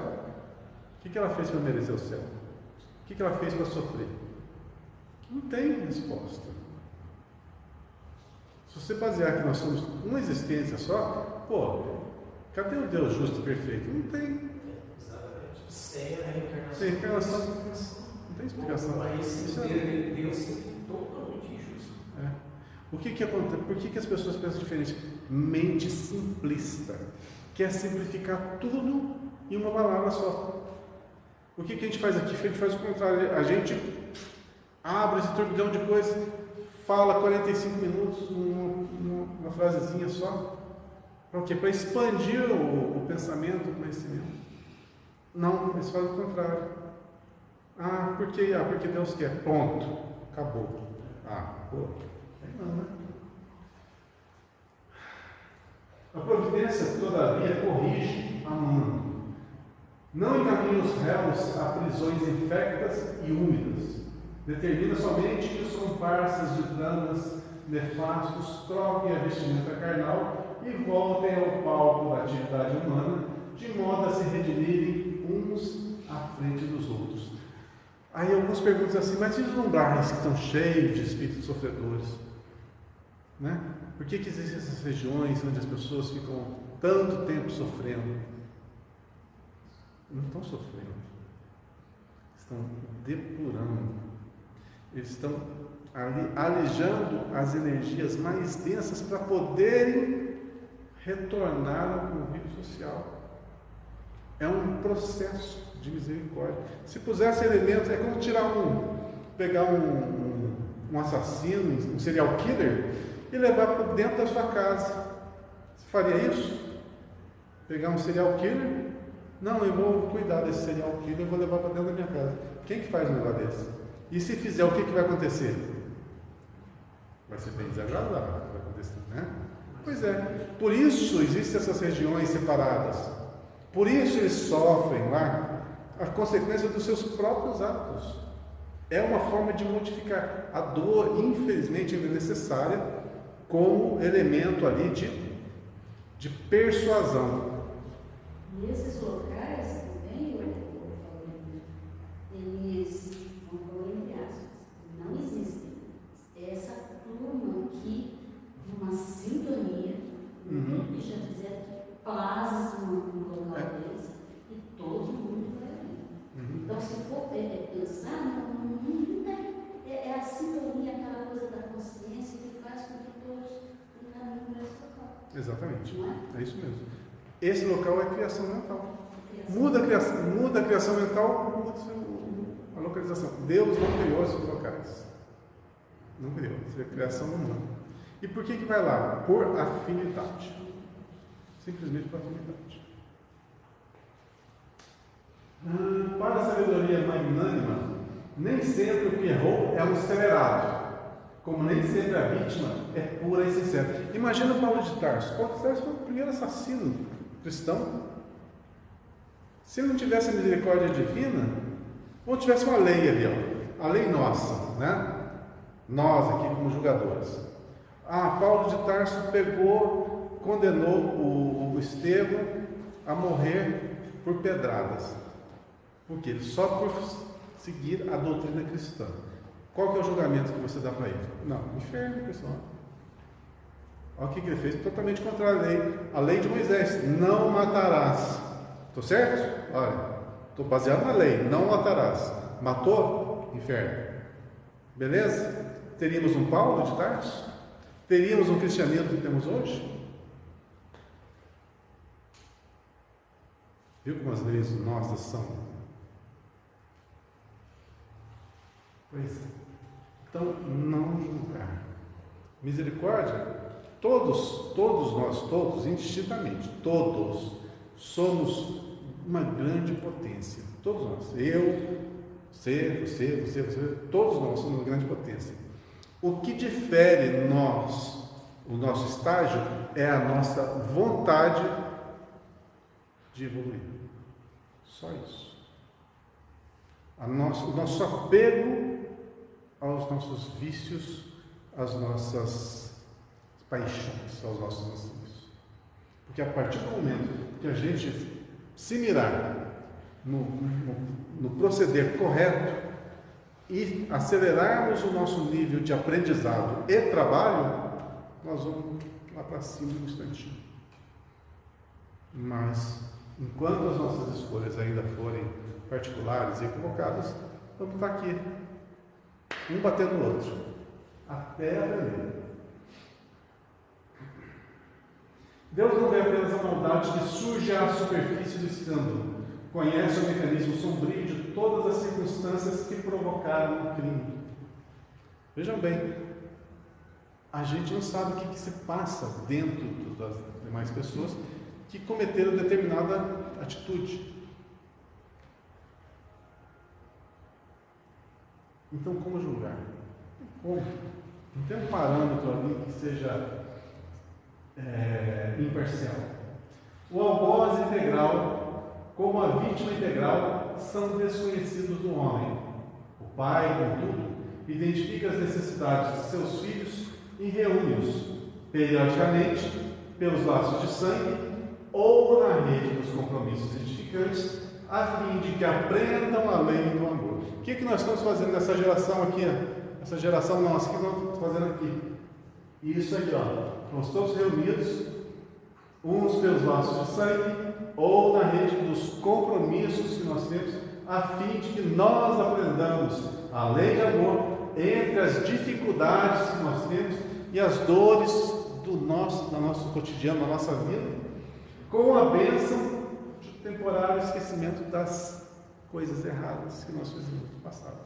O que ela fez para merecer o céu? O que ela fez para sofrer? Não tem resposta. Se você basear que nós somos uma existência só, cadê o Deus justo e perfeito? Não tem. Exatamente. Sem a reencarnação. Sem reencarnação, não tem explicação. Isso é Deus totalmente injusto. O que acontece? Por que as pessoas pensam diferente? Mente simplista. Quer simplificar tudo em uma palavra só. O que a gente faz aqui? A gente faz o contrário. A gente abre esse turbilhão de coisas, fala 45 minutos numa frasezinha só. Para o quê? Para expandir o pensamento, o conhecimento. Não, eles fazem o contrário. Porque Deus quer. Pronto. Acabou. Não, né? A providência, todavia, corrige amando. Não encaminha os réus a prisões infectas e úmidas. Determina somente que os comparsas de dramas nefastos troquem a vestimenta carnal e voltem ao palco da atividade humana, de modo a se redimirem uns à frente dos outros. Aí alguns perguntam assim, mas e os umbrais que estão cheios de espíritos sofredores? Né? Por que existem essas regiões onde as pessoas ficam tanto tempo sofrendo? Não estão sofrendo, estão depurando. Eles estão alijando as energias mais densas para poderem retornar ao convívio social. É um processo de misericórdia. Se pusesse elementos, é como pegar um assassino, um serial killer, e levar para dentro da sua casa. Você faria isso? Pegar um serial killer? Não, eu vou cuidar desse serial killer, eu vou levar para dentro da minha casa. Quem que faz um negócio desse? E se fizer, o que vai acontecer? Vai ser bem desagradável, vai acontecer, né? Pois é, por isso existem essas regiões separadas. Por isso eles sofrem lá a consequência dos seus próprios atos. É uma forma de modificar. A dor, infelizmente, ainda é necessária como elemento ali de persuasão. E esses locais também, eles, vamos pôr entre aspas, não existem. Essa turma aqui, numa sintonia, que já fizeram que plasma no local deles, e todo mundo vai ali. Então, se for pensar, não tem. É a sintonia, aquela coisa da consciência que faz com que todos encaminhem para esse local. Exatamente. Não é? É isso mesmo. Esse local é criação mental. Muda a criação mental, muda a localização. Deus não criou esses locais. Não criou. Isso é criação humana. E por que vai lá? Por afinidade. Simplesmente por afinidade. Para a sabedoria magnânima, nem sempre o que errou é um acelerado, como nem sempre a vítima é pura e sincera. Imagina Paulo de Tarso. Paulo de Tarso foi o primeiro assassino cristão. Se ele não tivesse a misericórdia divina, ou tivesse uma lei ali, ó, a lei nossa, né? Nós aqui como julgadores. Paulo de Tarso pegou, condenou o Estevão a morrer por pedradas. Por quê? Só por seguir a doutrina cristã. Qual que é o julgamento que você dá para ele? Não, inferno, pessoal. Olha o que ele fez, totalmente contra a lei de Moisés. Não matarás. Estou certo? Olha, estou baseado na lei. Não matarás. Matou? Inferno. Beleza? Teríamos um Paulo de Tarso? Teríamos um cristianismo que temos hoje? Viu como as leis nossas são? Pois é. Então, não julgar. Misericórdia, todos, indistintamente, todos, somos uma grande potência. Todos nós. Eu, você, todos nós somos uma grande potência. O que difere o nosso estágio, é a nossa vontade de evoluir. Só isso. O nosso apego aos nossos vícios, às nossas paixões, aos nossos anseios. Porque a partir do momento que a gente se mirar no proceder correto e acelerarmos o nosso nível de aprendizado e trabalho, nós vamos lá para cima no instantinho. Mas, enquanto as nossas escolhas ainda forem particulares e equivocadas, vamos estar aqui, um batendo no outro, até aprender. Deus não vê apenas a maldade que surge à superfície do escândalo, conhece o mecanismo sombrio de todas as circunstâncias que provocaram o crime. Vejam bem, a gente não sabe o que se passa dentro das demais pessoas que cometeram determinada atitude. Então, como julgar? Como? Não tem um parâmetro ali que seja imparcial. O algoz integral, como a vítima integral, são desconhecidos do homem. O pai, contudo, identifica as necessidades de seus filhos e reúne-os, periodicamente, pelos laços de sangue ou na rede dos compromissos edificantes, a fim de que aprendam a lei do amor. O que nós estamos fazendo nessa geração aqui? Essa geração nossa, o que nós estamos fazendo aqui? Isso aqui, ó. Estamos todos reunidos, uns pelos laços de sangue ou na rede dos compromissos que nós temos, a fim de que nós aprendamos a lei de amor entre as dificuldades que nós temos e as dores do nosso cotidiano, da nossa vida, com a bênção de temporário esquecimento das coisas erradas que nós fizemos no passado.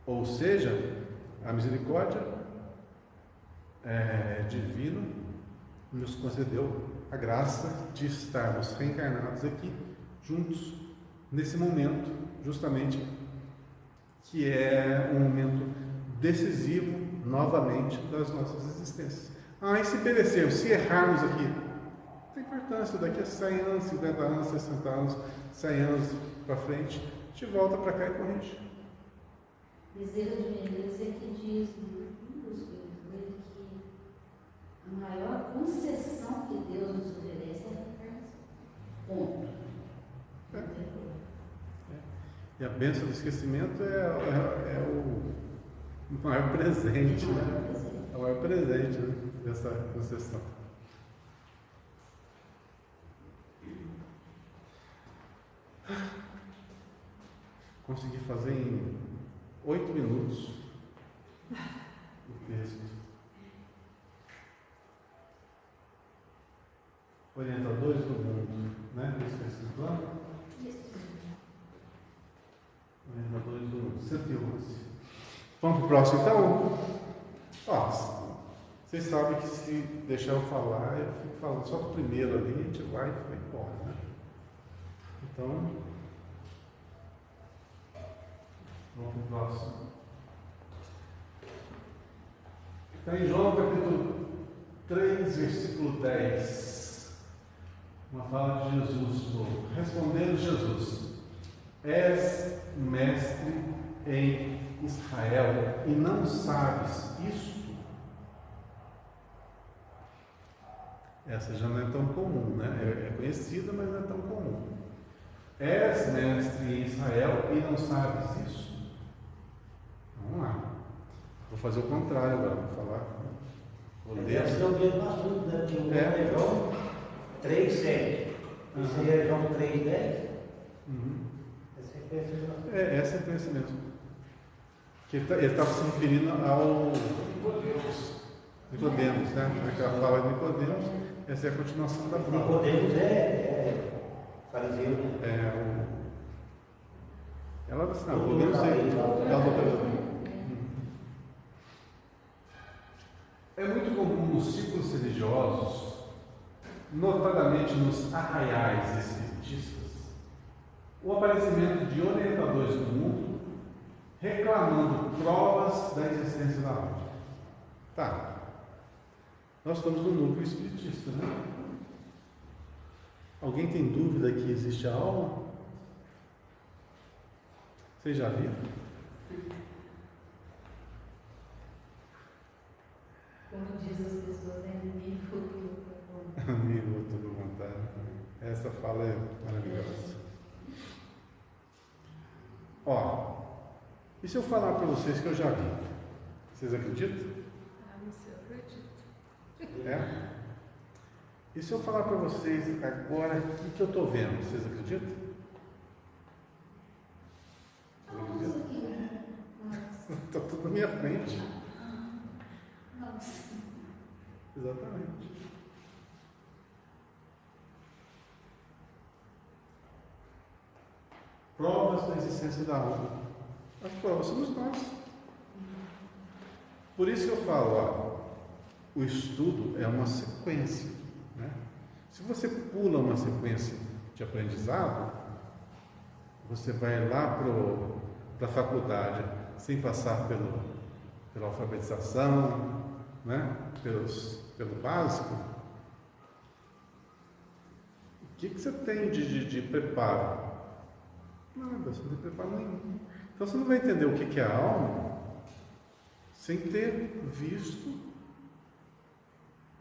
Ou seja, a misericórdia divina nos concedeu a graça de estarmos reencarnados aqui, juntos, nesse momento, justamente, que é um momento decisivo, novamente, das nossas existências. E se perecermos, se errarmos aqui, não tem importância, daqui a 100 anos, 50 anos, 60 anos, 100 anos para frente, a gente volta para cá e corrige. Bezerra de Menezes é que diz, um dos livros dele, que a maior concessão que Deus nos oferece é a reencarnação. Ponto. E a bênção do esquecimento é o maior presente, né? É o maior presente, né, dessa concessão. Consegui fazer em 8 minutos o texto. Orientadores do mundo, né? Isso que é esse plano? Orientadores do mundo, 111. Vamos para o próximo então? Vocês sabem que se deixar eu falar, eu fico falando só do primeiro ali, a gente vai embora, né? Então, vamos para o próximo. Está em João capítulo 3, versículo 10. Uma fala de Jesus, respondendo Jesus: és mestre em Israel e não sabes isto? Essa já não é tão comum, né? É conhecida, mas não é tão comum. És mestre em Israel e não sabes isso? Vamos lá. Vou fazer o contrário agora, vou falar. Vou ler. Esse é o mesmo assunto, né? Que o é João 3,7. Esse aí é João 3,10. Essa é a sequência mesmo. Que ele estava se referindo ao Nicodemos, né? Aquela fala de Nicodemos, essa é a continuação da fala. Nicodemos é fariseu, né? Ela era sinagoga, não sei. É muito comum nos círculos religiosos, notadamente nos arraiais espiritistas, o aparecimento de orientadores do mundo reclamando provas da existência da alma. Tá. Nós estamos no núcleo espiritista, né? Alguém tem dúvida que existe a alma? Vocês já viram? Como diz as pessoas, é inimigo tudo. Amigo, tudo vontade. Essa fala é maravilhosa. E se eu falar para vocês que eu já vi? Vocês acreditam? Mas eu acredito. É? E se eu falar para vocês agora o que eu estou vendo? Vocês acreditam? Está tudo na minha frente. Nossa. Exatamente. Provas da existência da alma. As provas somos nós. Por isso que eu falo, o estudo é uma sequência, né? Se você pula uma sequência de aprendizado, você vai lá para a faculdade sem passar pela alfabetização, né? Pelo básico. O que você tem de preparo? Nada, você não tem preparo nenhum. Então você não vai entender o que é a alma sem ter visto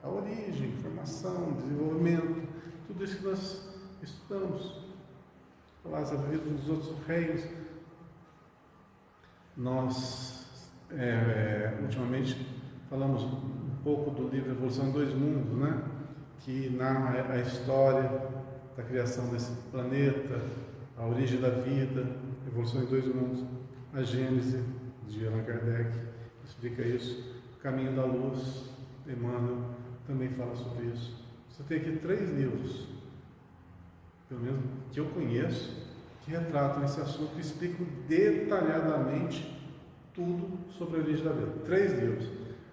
a origem, formação, desenvolvimento, tudo isso que nós estudamos. Falar a vida dos outros reinos. Nós, ultimamente, falamos um pouco do livro Evolução em Dois Mundos, né? Que narra a história da criação desse planeta, a origem da vida, Evolução em Dois Mundos, a Gênese, de Allan Kardec, explica isso, o Caminho da Luz, Emmanuel também fala sobre isso. Você tem aqui 3 livros, pelo menos que eu conheço, que retratam esse assunto e explicam detalhadamente tudo sobre a origem da vida. 3 livros.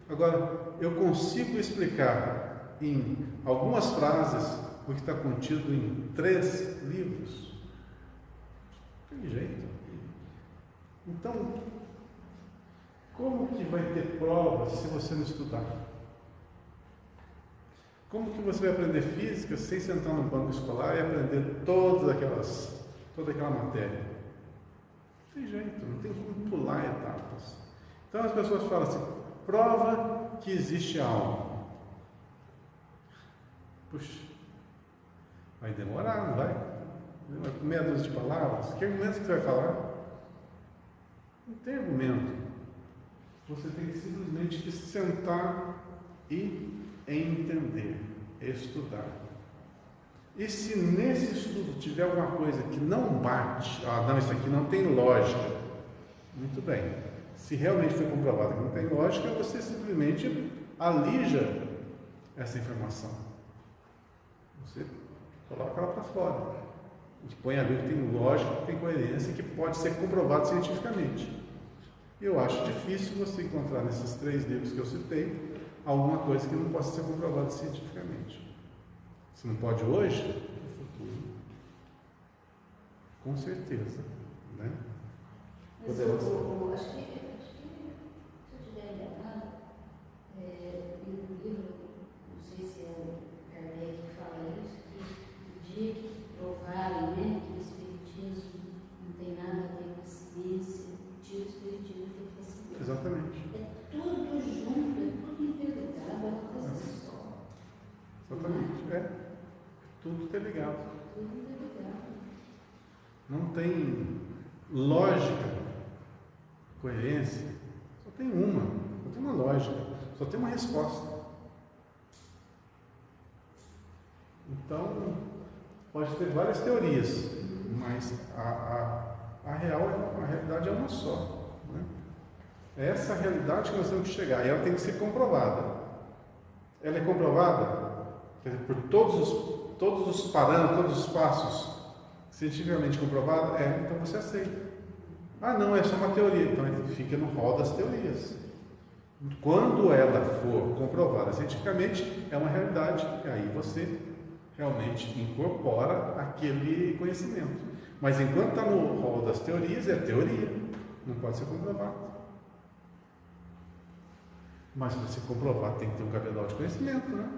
Agora, eu consigo explicar em algumas frases o que está contido em 3 livros? Não tem jeito. Então, como que vai ter provas se você não estudar? Como que você vai aprender física sem sentar no banco escolar e aprender toda aquela matéria? Não tem jeito, não tem como pular etapas. Então as pessoas falam assim, prova que existe algo. Puxa, vai demorar, não vai? Meia dúzia de palavras? Que argumento que você vai falar? Não tem argumento. Você tem que simplesmente sentar e entender, estudar. E se nesse estudo tiver alguma coisa que não bate, não, isso aqui não tem lógica, muito bem. Se realmente foi comprovado que não tem lógica, você simplesmente alija essa informação. Você coloca ela para fora. E põe ali que tem lógica, que tem coerência, que pode ser comprovado cientificamente. Eu acho difícil você encontrar nesses 3 livros que eu citei alguma coisa que não possa ser comprovada cientificamente. Se não pode hoje, no futuro, com certeza, né? Mas eu acho que, se eu estiver enganado, em um livro, não sei se é o Kardec que fala isso, que o dia que provarem, né, que o Espiritismo não tem nada a ver com a ciência, tira o Espiritismo e fica com a ciência. Exatamente. É tudo junto, é tudo interligado, é uma coisa só. Exatamente, tudo interligado. Tudo interligado. Não tem lógica, coerência, só tem uma lógica, só tem uma resposta. Então, pode ter várias teorias, mas a realidade é uma só. Né? É essa realidade que nós temos que chegar, e ela tem que ser comprovada. Ela é comprovada, quer dizer, por todos os parâmetros, todos os passos, cientificamente comprovado, então você aceita. Não, é só uma teoria, então fica no rol das teorias. Quando ela for comprovada cientificamente, é uma realidade, e aí você realmente incorpora aquele conhecimento. Mas enquanto está no rol das teorias, é teoria, não pode ser comprovado. Mas para se comprovar tem que ter um cabedal de conhecimento, né?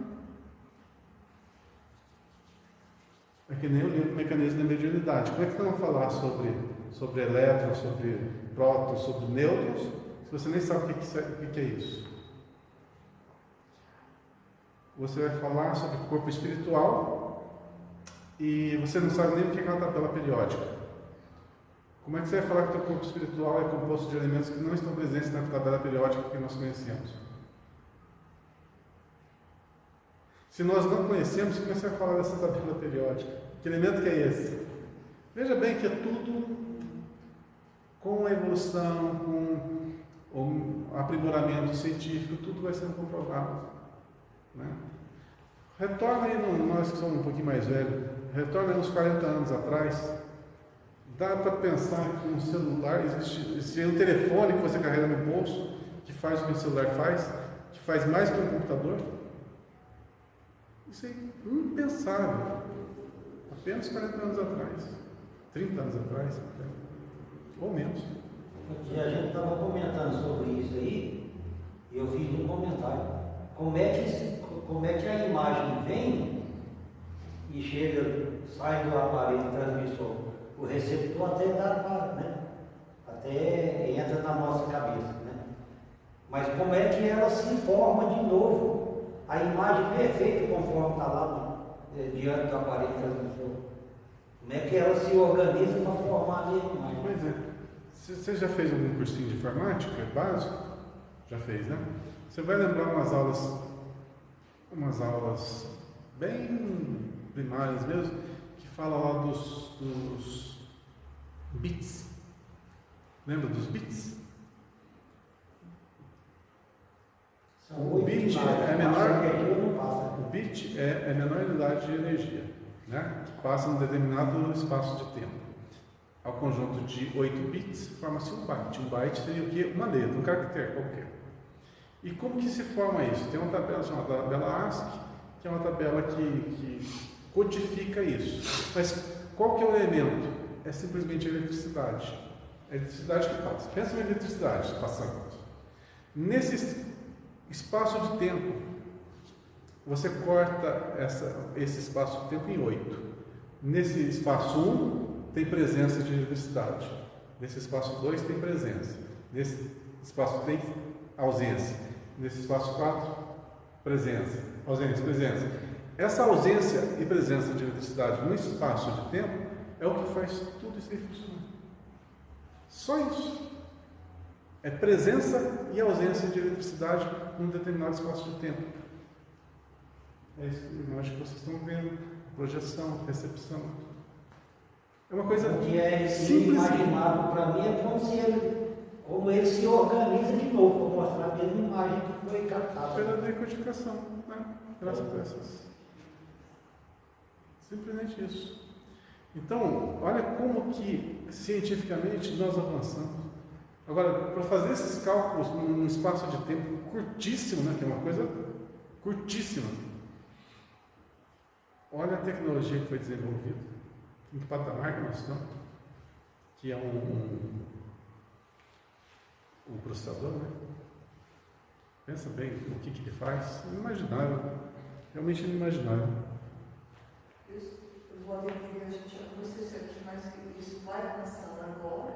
É que nem o livro Mecanismo da Mediunidade. Como é que nós vamos falar sobre elétrons, sobre prótons, sobre nêutrons, se você nem sabe o que é isso? Você vai falar sobre corpo espiritual e você não sabe nem o que é uma tabela periódica. Como é que você vai falar que o teu corpo espiritual é composto de elementos que não estão presentes na tabela periódica que nós conhecemos? Se nós não conhecemos, como é que você vai falar dessa tabela periódica? Que elemento que é esse? Veja bem que é tudo com a evolução, com o aprimoramento científico, tudo vai sendo comprovado. Né? Retorna aí, nós que somos um pouquinho mais velhos, retorna aí uns 40 anos atrás, dá para pensar que um celular, existe um telefone que você carrega no bolso, que faz o que o celular faz, que faz mais que um computador? Isso é impensável. Apenas 40 anos atrás, 30 anos atrás, ou menos. Um dia a gente estava comentando sobre isso aí, e eu fiz um comentário. Como é que a imagem vem e chega, sai do aparelho transmissor, o receptor até entra na nossa cabeça, né? Mas como é que ela se forma de novo? A imagem perfeita conforme está lá diante do aparelho transmissor. Como é que ela se organiza para formar a imagem? Pois é. Você já fez algum cursinho de informática básico? Já fez, né? Você vai lembrar umas aulas bem primárias mesmo, que fala lá dos bits. Lembra dos bits? O bit é a menor unidade de energia, né? Que passa num determinado espaço de tempo. Ao conjunto de 8 bits, forma-se um byte. Um byte seria o quê? Uma letra, um caractere qualquer. E como que se forma isso? Tem uma tabela chamada tabela ASCII, que é uma tabela que codifica isso. Mas qual que é o elemento? É simplesmente a eletricidade. A eletricidade que passa. Pensa na eletricidade passando. Nesse espaço de tempo, você corta esse espaço de tempo em 8. Nesse espaço 1, tem presença de eletricidade. Nesse espaço 2, tem presença. Nesse espaço 3, ausência. Nesse espaço 4, presença. Ausência, presença. Essa ausência e presença de eletricidade no espaço de tempo é o que faz tudo isso aí funcionar. Só isso. É presença e ausência de eletricidade num determinado espaço de tempo. É isso que eu acho que vocês estão vendo. Projeção, percepção. É uma coisa o que é simples. imaginado para mim é como ele se organiza de novo, para mostrar a mesma imagem que foi captada. Pela decodificação, né? Graças a essas. Simplesmente isso. Então, olha como que cientificamente nós avançamos. Agora, para fazer esses cálculos num espaço de tempo curtíssimo, né? Que é uma coisa curtíssima. Olha a tecnologia que foi desenvolvida. Em que patamar que nós estamos? Que é um processador, né? Pensa bem o que ele faz. Inimaginável. Realmente inimaginável. Eu vou entender, a gente já conversou isso aqui, mas isso vai avançando agora,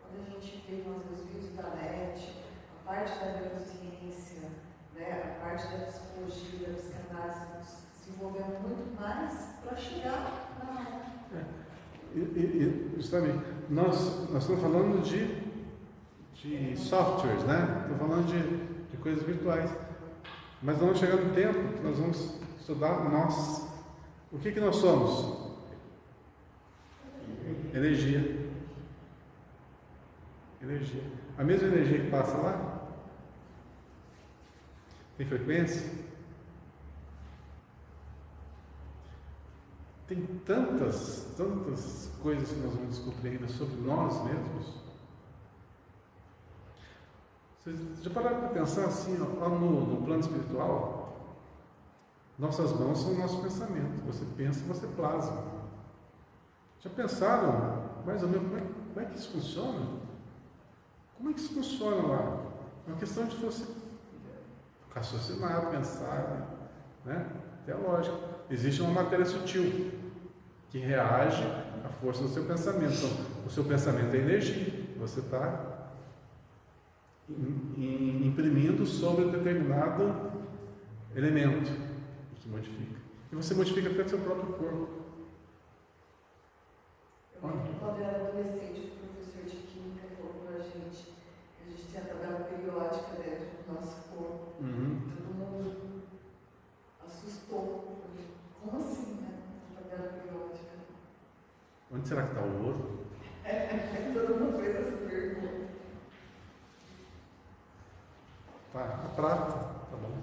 quando a gente vê os vídeos da NET, a parte da neurociência, né, a parte da psicologia, da psicanálise, desenvolvendo muito mais para chegar na... Justamente, nós estamos falando de softwares, né? Estamos falando de coisas virtuais. Mas vamos chegar no tempo que nós vamos estudar nós. O que nós somos? Energia. Energia. A mesma energia que passa lá tem frequência. Tem tantas coisas que nós vamos descobrir ainda sobre nós mesmos. Vocês já pararam para pensar assim, ó, no plano espiritual? Nossas mãos são o nosso pensamento. Você pensa, você plasma. Já pensaram mais ou menos como é que isso funciona? Como é que isso funciona lá? É uma questão de você raciocinar, pensar, né? É lógico. Existe uma matéria sutil que reage à força do seu pensamento. Então, o seu pensamento é energia. Você está imprimindo sobre um determinado elemento que modifica. E você modifica até o seu próprio corpo. Quando eu era adolescente, o professor de química falou para a gente tem a tabela periódica dentro do nosso corpo. Todo mundo assustou. Como assim, né? A tabela periódica. Onde será que está o ouro? Todo mundo fez essa pergunta. Tá, a prata, tá bom.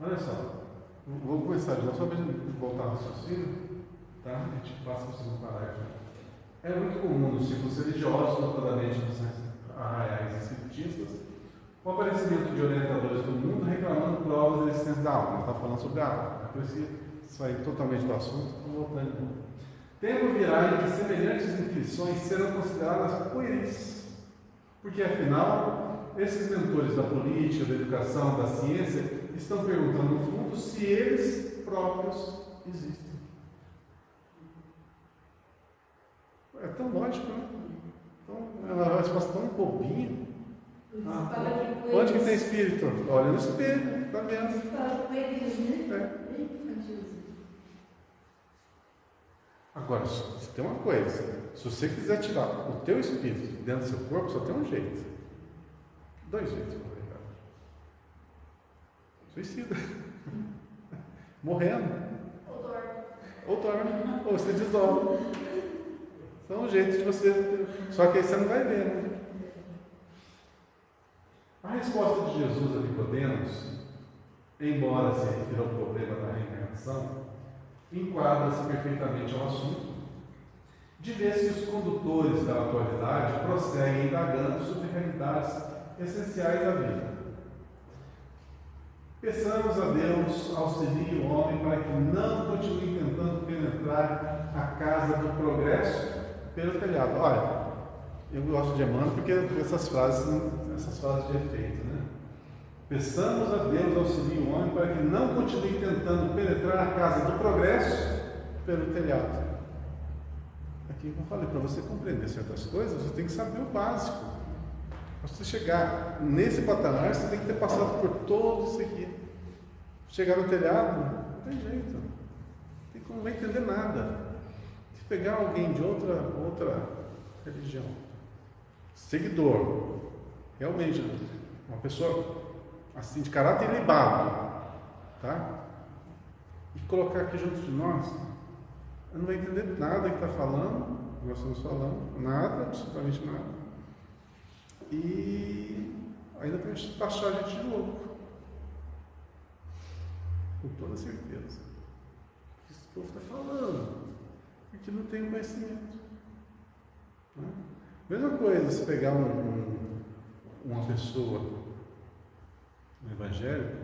Olha só, vou começar já, só para a gente voltar ao raciocínio, tá? A gente passa para o segundo parágrafo. É muito comum nos círculos religiosos, notadamente nos arraiais espiritistas, o aparecimento de orientadores do mundo reclamando provas da existência da alma. Nós estamos falando sobre a alma, por isso que sair totalmente do assunto, estou voltando. Temo virar que semelhantes intuições serão consideradas pueris, porque afinal, esses mentores da política, da educação, da ciência, estão perguntando no fundo se eles próprios existem. É tão lógico, né? É uma resposta tão bobinha. Onde que tem espírito? Olha no espelho, está vendo? Agora, se tem uma coisa, se você quiser tirar o teu espírito dentro do seu corpo, só tem um jeito. 2 jeitos, na verdade. Suicida. Morrendo. Ou dorme. Ou você dissolve. São jeitos de você. Só que aí você não vai ver, né? A resposta de Jesus a Nicodemos, embora se refira ao problema da reencarnação, enquadra-se perfeitamente ao assunto de vez que os condutores da atualidade prosseguem indagando sobre realidades essenciais da vida. Peçamos a Deus, auxilie o homem para que não continue tentando penetrar a casa do progresso pelo telhado. Olha, eu gosto de Emmanuel porque essas frases de efeito, né? Peçamos a Deus, auxilie o homem para que não continue tentando penetrar a casa do progresso pelo telhado. Aqui eu falei, para você compreender certas coisas, você tem que saber o básico. Para você chegar nesse patamar, você tem que ter passado por todo isso aqui. Chegar no telhado, não tem jeito. Não vai entender nada. Se pegar alguém de outra religião, seguidor, realmente, uma pessoa assim, de caráter ilibado, tá? E colocar aqui junto de nós, não vai entender nada que está falando, nós estamos falando, nada, absolutamente nada. E ainda vai taxar a gente de louco. Com toda certeza. O que esse povo está falando? Porque não tem conhecimento. Né? Mesma coisa se pegar uma pessoa, um evangélico,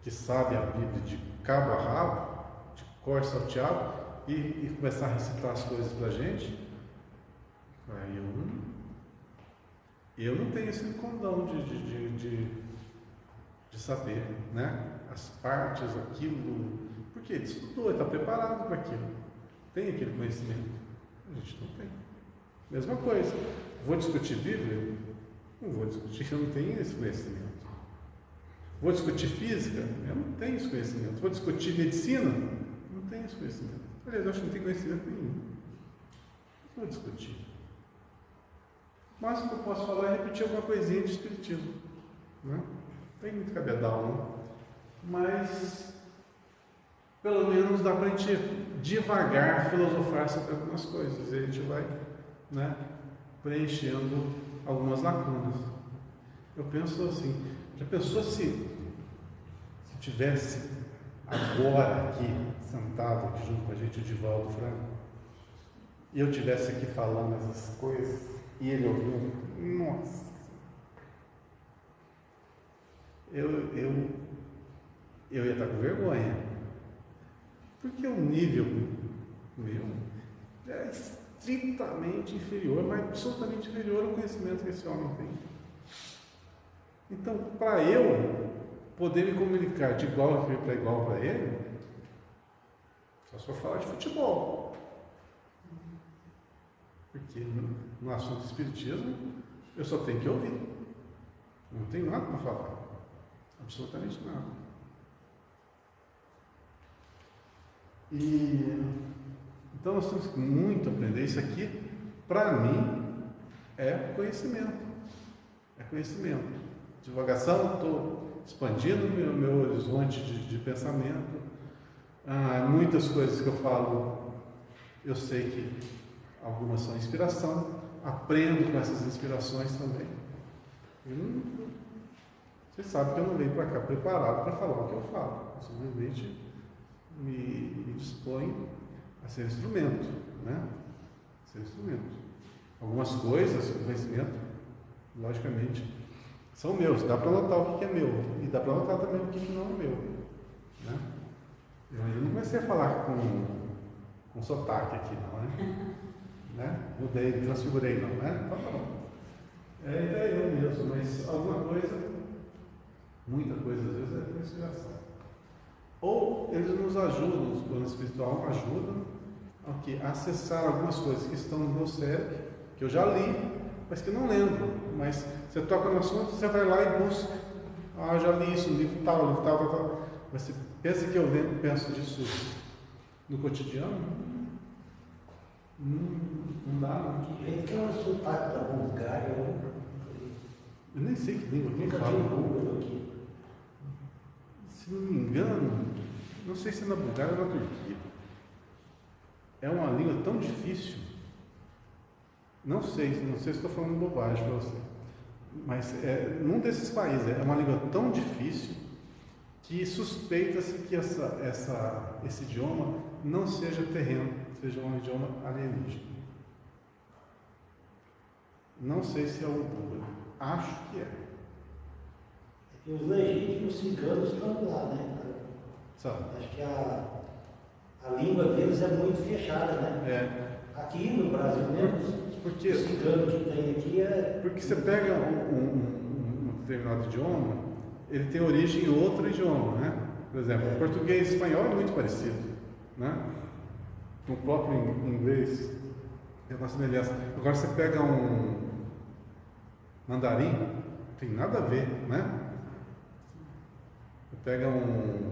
que sabe a Bíblia de cabo a rabo, de cor salteado, e começar a recitar as coisas para a gente, aí eu não tenho esse condão de saber, né? As partes, aquilo, porque ele estudou, ele está preparado para aquilo, tem aquele conhecimento. A gente não tem. Mesma coisa, vou discutir Bíblia? Não vou discutir, eu não tenho esse conhecimento. Vou discutir física? Eu não tenho esse conhecimento. Vou discutir medicina? Não tenho esse conhecimento. Aliás, eu acho que não tenho conhecimento nenhum. Não vou discutir. Mas o que eu posso falar é repetir alguma coisinha de espiritismo. Né? Não tem muito cabedal, não. Mas, pelo menos dá para a gente devagar filosofar sobre algumas coisas. E a gente vai, né, preenchendo algumas lacunas. Eu penso assim, já pensou se tivesse agora aqui, sentado aqui junto com a gente, o Divaldo Franco, e eu tivesse aqui falando essas coisas, e ele ouvindo, nossa, eu ia estar com vergonha, porque o nível meu é estritamente inferior, mas absolutamente inferior ao conhecimento que esse homem tem. Então, para eu poder me comunicar de igual para igual para ele, só se for falar de futebol. Porque no assunto espiritismo, eu só tenho que ouvir. Não tenho nada para falar. Absolutamente nada. Então nós temos que muito aprender. Isso aqui, para mim, é conhecimento. É conhecimento. Divagação, estou expandindo meu horizonte de pensamento. Muitas coisas que eu falo, eu sei que algumas são inspiração, aprendo com essas inspirações também. Você sabe que eu não venho para cá preparado para falar o que eu falo, eu simplesmente me disponho a ser instrumento, né? Ser instrumento. Algumas coisas, o conhecimento, logicamente, são meus, dá para anotar o que é meu, e dá para anotar também o que não é meu. Né? Eu ainda não comecei a falar com sotaque aqui, não é? Né? Mudei, transfigurei, não é? Então, não. É eu mesmo, mas alguma coisa, muita coisa às vezes é inspiração. Ou eles nos ajudam, os planos espirituais ajudam a acessar algumas coisas que estão no meu cérebro, que eu já li, mas que não lembro. Mas você toca no assunto, você vai lá e busca. Eu já li isso, no livro tal. Mas você pensa que eu penso disso no cotidiano? Não dá, não. Que jeito que é o sotaque da Bulgária? Eu nem sei que língua quem Nunca fala. vi Google aqui. Se não me engano, não sei se é na Bulgária ou na Turquia. É uma língua tão difícil. Não sei se estou falando bobagem para você. Mas num desses países é uma língua tão difícil que suspeita-se que esse idioma não seja terreno, seja um idioma alienígena. Não sei se é o búlgaro. Acho que é. E os legítimos ciganos estão lá, né? Sabe? Acho que a língua deles é muito fechada, né? É. Aqui no Brasil mesmo, Porque, o cigano que tem aqui é. porque você pega um determinado idioma, ele tem origem em outro idioma, né? Por exemplo, o português e espanhol é muito parecido, né? O próprio inglês tem uma semelhança. Agora você pega um mandarim, não tem nada a ver, né? Você pega um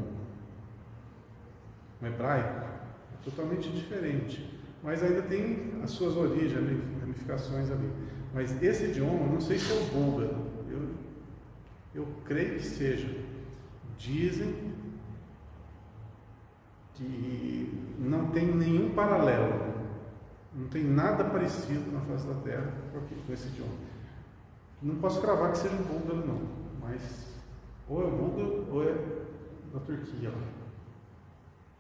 hebraico, é totalmente diferente. Mas ainda tem as suas origens, ramificações ali. Mas esse idioma, não sei se é o búlgaro, eu creio que seja. Dizem que não tem nenhum paralelo, não tem nada parecido na face da Terra com esse idioma. Não posso cravar que seja um búlgaro, não, mas ou é búlgaro ou é da Turquia,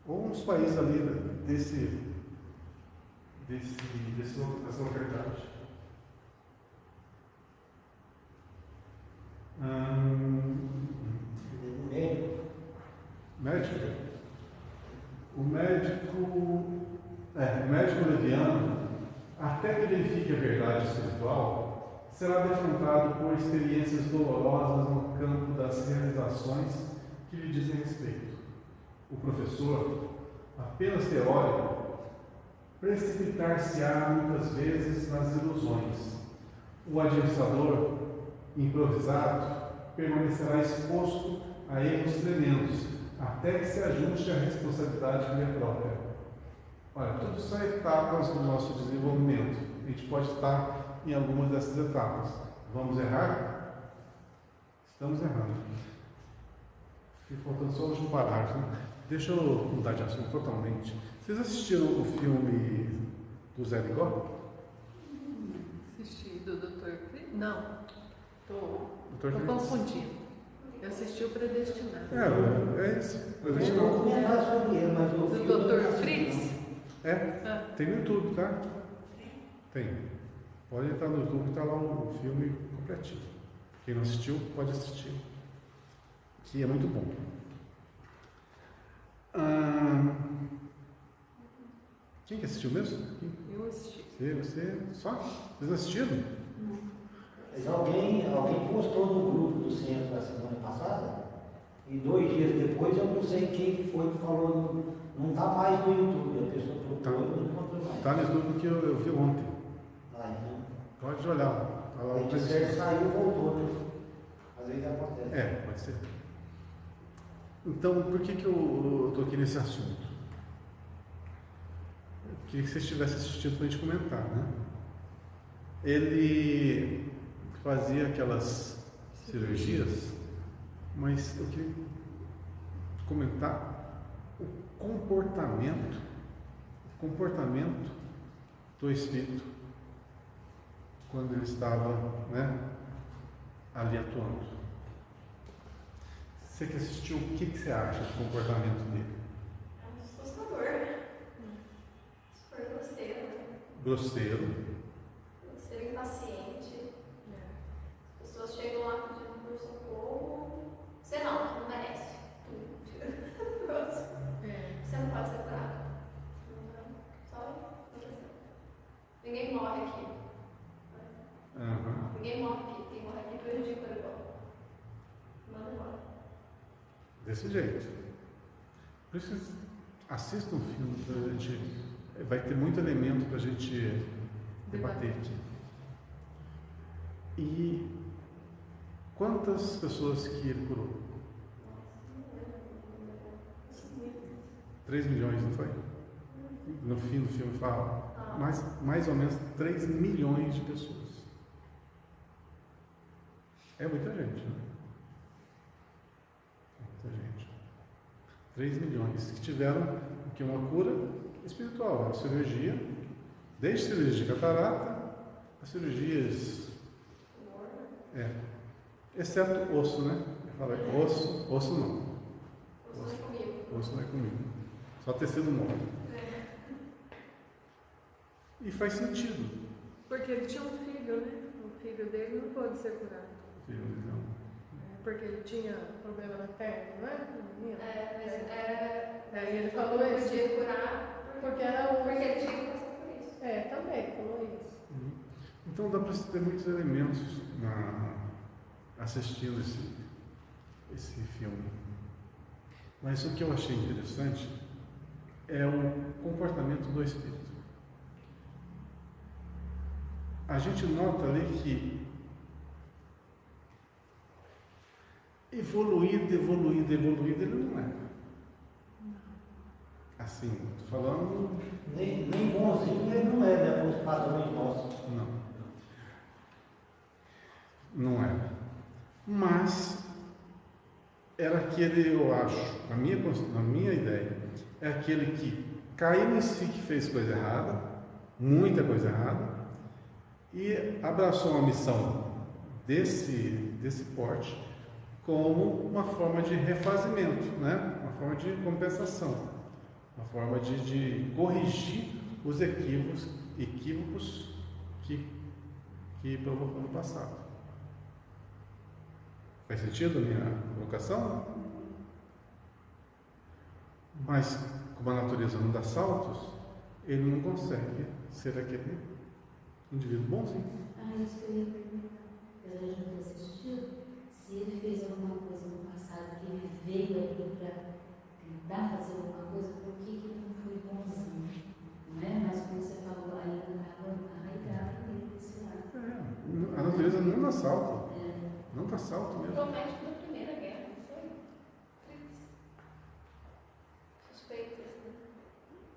ou uns países ali dessa localidade. Médico? O médico leviano, até que verifique a verdade espiritual, será defrontado por experiências dolorosas no campo das realizações que lhe dizem respeito. O professor, apenas teórico, precipitar-se-á muitas vezes nas ilusões. O administrador, improvisado, permanecerá exposto a erros tremendos, até que se ajuste à responsabilidade que lhe é própria. Olha, tudo são etapas do nosso desenvolvimento. A gente pode estar em algumas dessas etapas. Vamos errar? Estamos errando. Fica faltando só um parágrafo. Deixa eu mudar de assunto totalmente. Vocês assistiram o filme do Zé Ligó? Assisti do Dr. Fritz? Não. Tô Fritz. confundindo. Eu assisti o Predestinado. É isso. Eu não comentar sobre ele, mas o filme. Do Dr. Fritz? Tem no YouTube, tá? Tem. Pode entrar no YouTube, está lá o filme completinho. Quem não assistiu, pode assistir. Que é muito bom. Quem que assistiu mesmo? Eu assisti. Você só? Vocês assistiram? Mas alguém postou no grupo do centro na semana passada, e 2 dias depois eu não sei quem que foi que falou, não está mais no YouTube, a pessoa procurou e não encontrou mais. Está no YouTube que eu vi ontem. Então. Pode olhar. Tá lá Aí de certo saiu e voltou, né? Às vezes acontece. Pode ser. Então, por que eu estou aqui nesse assunto? Eu queria que vocês tivessem assistido para a gente comentar, né? Ele fazia aquelas cirurgias, mas eu queria comentar o comportamento do espírito quando ele estava, né, ali atuando. Você que assistiu, o que você acha do comportamento dele? É um assustador. Super grosseiro. Grosseiro. Grosseiro e impaciente. As pessoas chegam lá pedindo por socorro. Você não merece. Você não pode ser bravo. Só ninguém morre aqui. Ninguém morre aqui. Quem morre aqui prejudica o irmão. Manda embora. Desse jeito. Por isso, assista um filme para a gente. Vai ter muito elemento para a gente debater aqui. E quantas pessoas que ele curou? 3 milhões, não foi? No fim do filme fala. Mais ou menos 3 milhões de pessoas. É muita gente, né? Muita gente. 3 milhões que tiveram que uma cura espiritual, a cirurgia, desde cirurgia de catarata a cirurgias, exceto osso, né? Eu falei, osso não. Osso não é comigo. Só tecido novo. E faz sentido. Porque ele tinha um filho, né? filho dele não pôde ser curado. Filho, não. Porque ele tinha problema na perna, não é? Menino? Mas Aí ele falou não isso. podia curar Porque era um. porque ele tinha que passar por isso. Também falou isso. Então dá para ter muitos elementos assistindo esse filme. Mas o que eu achei interessante é o comportamento do espírito. A gente nota ali que evoluído ele não é. Assim, estou falando. Nem bonzinho ele não é, né? Pelos padrões nossos. Não era. Mas era aquele, eu acho, na minha ideia, é aquele que caiu em si que fez coisa errada, muita coisa errada, e abraçou uma missão desse porte como uma forma de refazimento, né? Uma forma de compensação, uma forma de corrigir os equívocos que provocou no passado. Faz sentido a minha colocação? Mas, como a natureza não dá saltos, ele não consegue ser aquele indivíduo bonzinho. Isso que eu ia perguntar. Eu já não ter assistido. Se ele fez alguma coisa no passado, que ele veio aqui para tentar fazer alguma coisa, por que ele não foi bonzinho? Não é? Mas como você falou, ainda estava arraigado nele desse lado. A natureza não dá salto. Não dá salto mesmo. O médico da Primeira Guerra, não foi? Fritz. Suspeitas, né?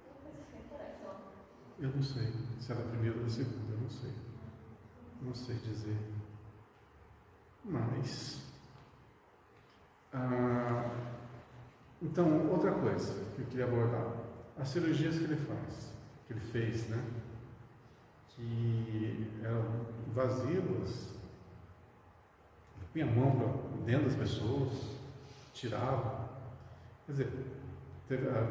Uma coisa assim, parece lá. Eu não sei se era a primeira ou a segunda, eu não sei. Não sei dizer. Mas. Então, outra coisa que eu queria abordar. As cirurgias que ele fez, né? Que eram invasivas. Punha a mão dentro das pessoas, tirava. Quer dizer,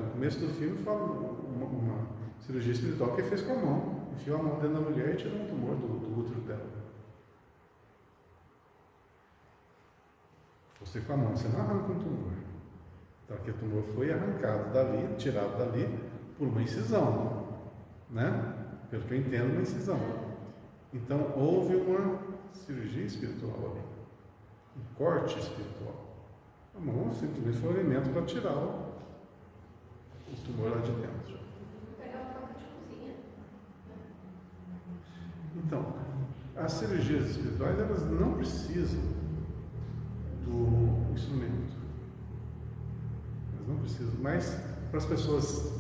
no começo do filme fala uma cirurgia espiritual que ele fez com a mão. Enfiou a mão dentro da mulher e tirou um tumor do útero dela. Você com a mão, você não arranca um tumor. Então aquele tumor foi arrancado dali, tirado dali, por uma incisão. Né? Pelo que eu entendo, uma incisão. Então houve uma cirurgia espiritual ali. Um corte espiritual. A mão simplesmente foi um elemento para tirar o tumor lá de dentro. Pegar uma faca de cozinha. Então, as cirurgias espirituais, elas não precisam do instrumento. Elas não precisam, mas para as pessoas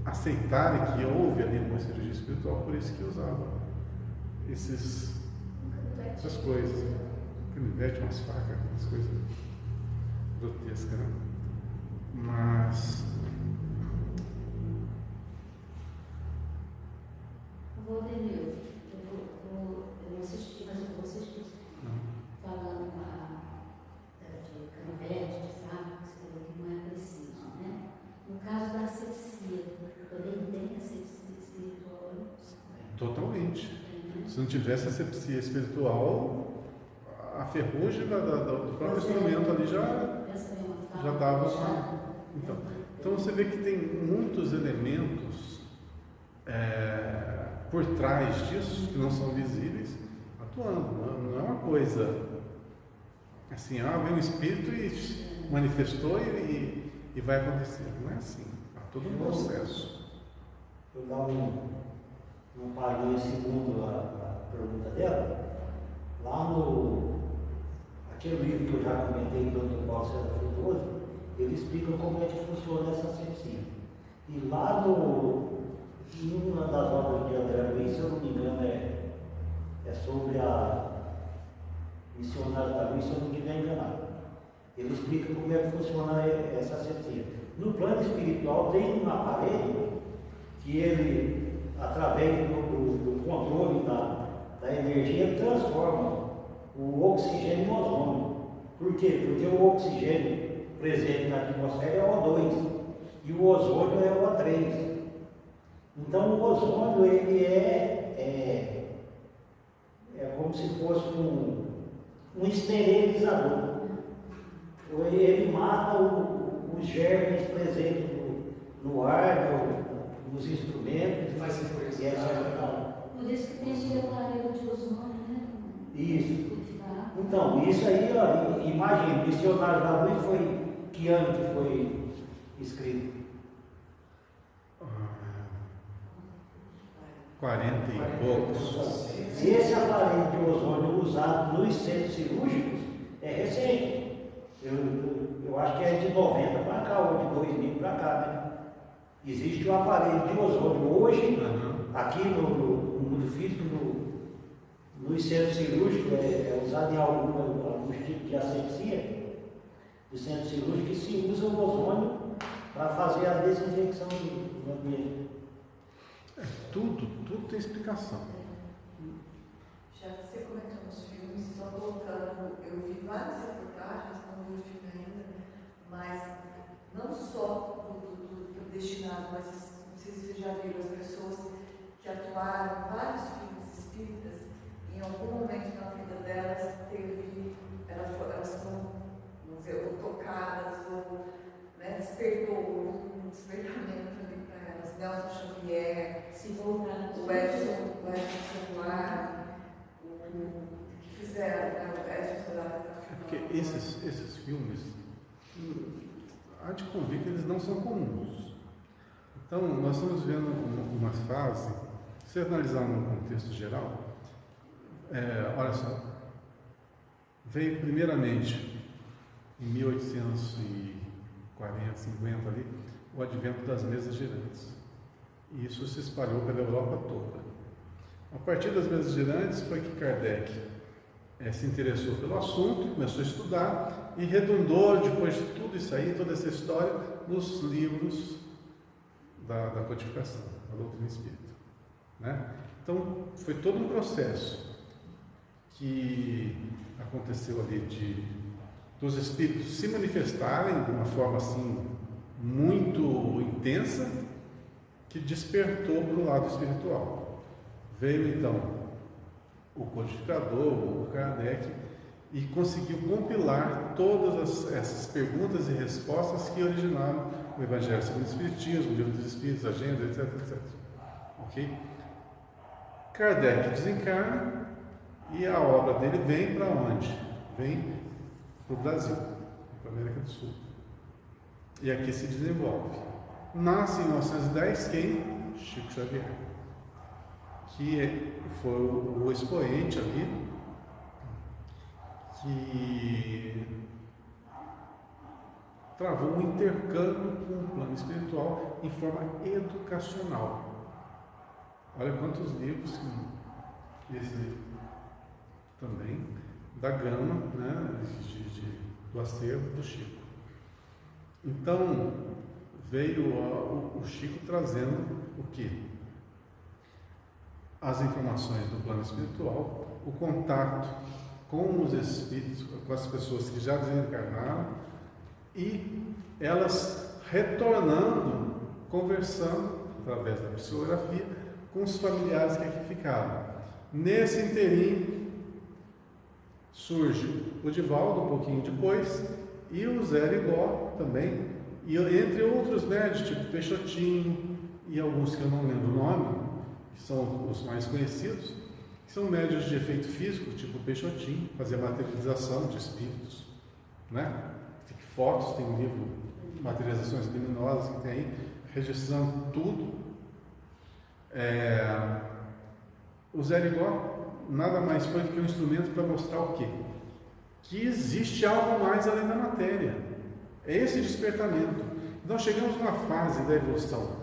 aceitarem que houve ali uma cirurgia espiritual, por isso que usavam essas coisas. Canivete, umas facas, umas coisas grotescas, né? Mas Valdenir, eu não assisti, mas eu vou assistir. Falando de canivete, de faca, que não é preciso, né? No caso da asepsia, também tem asepsia espiritual? totalmente. Se não tivesse asepsia espiritual, a ferrugem do próprio instrumento ali já dava uma. Então você vê que tem muitos elementos por trás disso que não são visíveis atuando. Não é uma coisa assim, veio um espírito e manifestou e vai acontecer. Não é assim. Há todo um processo. Eu dar um parinho segundo a pergunta dela. Lá aquele livro que eu já comentei do Dr. Paulo César Frutuoso, ele explica como é que funciona essa asepsia. E lá em uma das obras de André Luiz, se eu não me engano, é sobre a missionária da luz, se eu não estiver enganado. Ele explica como é que funciona essa asepsia. No plano espiritual tem um aparelho que ele, através do controle da energia, ele transforma o oxigênio em ozônio. Por quê? Porque o oxigênio presente na atmosfera é O2 e o ozônio é O3. Então o ozônio ele é como se fosse um esterilizador. Ele mata os germes presentes no ar, nos instrumentos. Faz e etc. Por isso que tem aquele aparelho de ozônio, né? Isso. Então, isso aí, ó, imagina, Missionário da Luz foi que ano que foi escrito? 40 e poucos. Esse aparelho de ozônio usado nos centros cirúrgicos é recente. Eu acho que é de 90 para cá, ou de 2000 para cá, né? Existe um aparelho de ozônio hoje, aqui no mundo físico, nos centros cirúrgicos, é usado em alguns tipos de asepsia de centro cirúrgico, que se usa o ozônio para fazer a desinfecção do ambiente. Tudo tem explicação. Já que você comentou nos filmes, só voltando, eu vi várias reportagens, não vi o filme ainda, mas não só do destinado, mas não sei se vocês já viram as pessoas que atuaram em vários filmes espíritas, em algum momento na vida delas elas foram, vamos dizer, ou tocadas, ou despertou um despertamento ali para elas. Nelson Xavier, Se voltar o Edson Celular, que fizeram, o Edson Celular. Porque esses filmes, há de convir que eles não são comuns. Então, nós estamos vendo uma fase, se analisar num contexto geral, olha só, veio primeiramente em 1840, 50 ali, o advento das mesas girantes. E isso se espalhou pela Europa toda. A partir das mesas girantes foi que Kardec se interessou pelo assunto, começou a estudar e redundou, depois de tudo isso aí, toda essa história, nos livros da codificação, da doutrina espírita. Né? Então, foi todo um processo que aconteceu ali dos espíritos se manifestarem de uma forma assim muito intensa, que despertou para o lado espiritual. Veio então o codificador, o Kardec, e conseguiu compilar todas essas perguntas e respostas que originaram o Evangelho segundo o Espiritismo, o Livro dos Espíritos, a Agenda, etc, etc. Ok? Kardec desencarna e a obra dele vem para onde? Vem para o Brasil, para a América do Sul. E aqui se desenvolve. Nasce em 1910 quem? Chico Xavier, que foi o expoente ali, que travou um intercâmbio com o plano espiritual em forma educacional. Olha quantos livros, esse livro também, da gama, né, do acervo do Chico. Então, veio o Chico trazendo o quê? As informações do plano espiritual, o contato com os espíritos, com as pessoas que já desencarnaram e elas retornando, conversando através da psicografia com os familiares que aqui ficaram. Nesse inteirinho surge o Divaldo um pouquinho depois e o Zé Rigó também, e entre outros médios, tipo Peixotinho e alguns que eu não lembro o nome, que são os mais conhecidos, que são médios de efeito físico, tipo Peixotinho, fazer materialização de espíritos, né? Tem fotos, tem um livro, Materializações Luminosas, que tem aí, registrando tudo. O Zé Rigó nada mais foi do que um instrumento para mostrar o quê? Que existe algo mais além da matéria. É esse despertamento. Então chegamos numa fase da evolução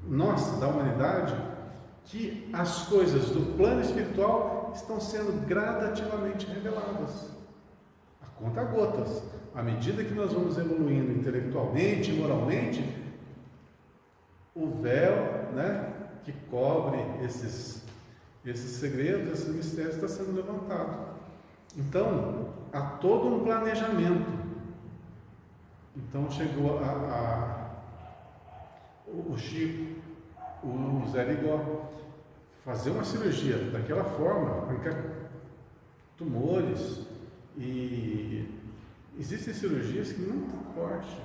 nossa, da humanidade, que as coisas do plano espiritual estão sendo gradativamente reveladas, a conta-gotas. À medida que nós vamos evoluindo intelectualmente, moralmente, o véu, né, que cobre esses segredos, esses mistérios, está sendo levantado. Então, há todo um planejamento. Então, chegou o Chico, o Zé Rigó, fazer uma cirurgia daquela forma, arrancar tumores, e existem cirurgias que não tem corte.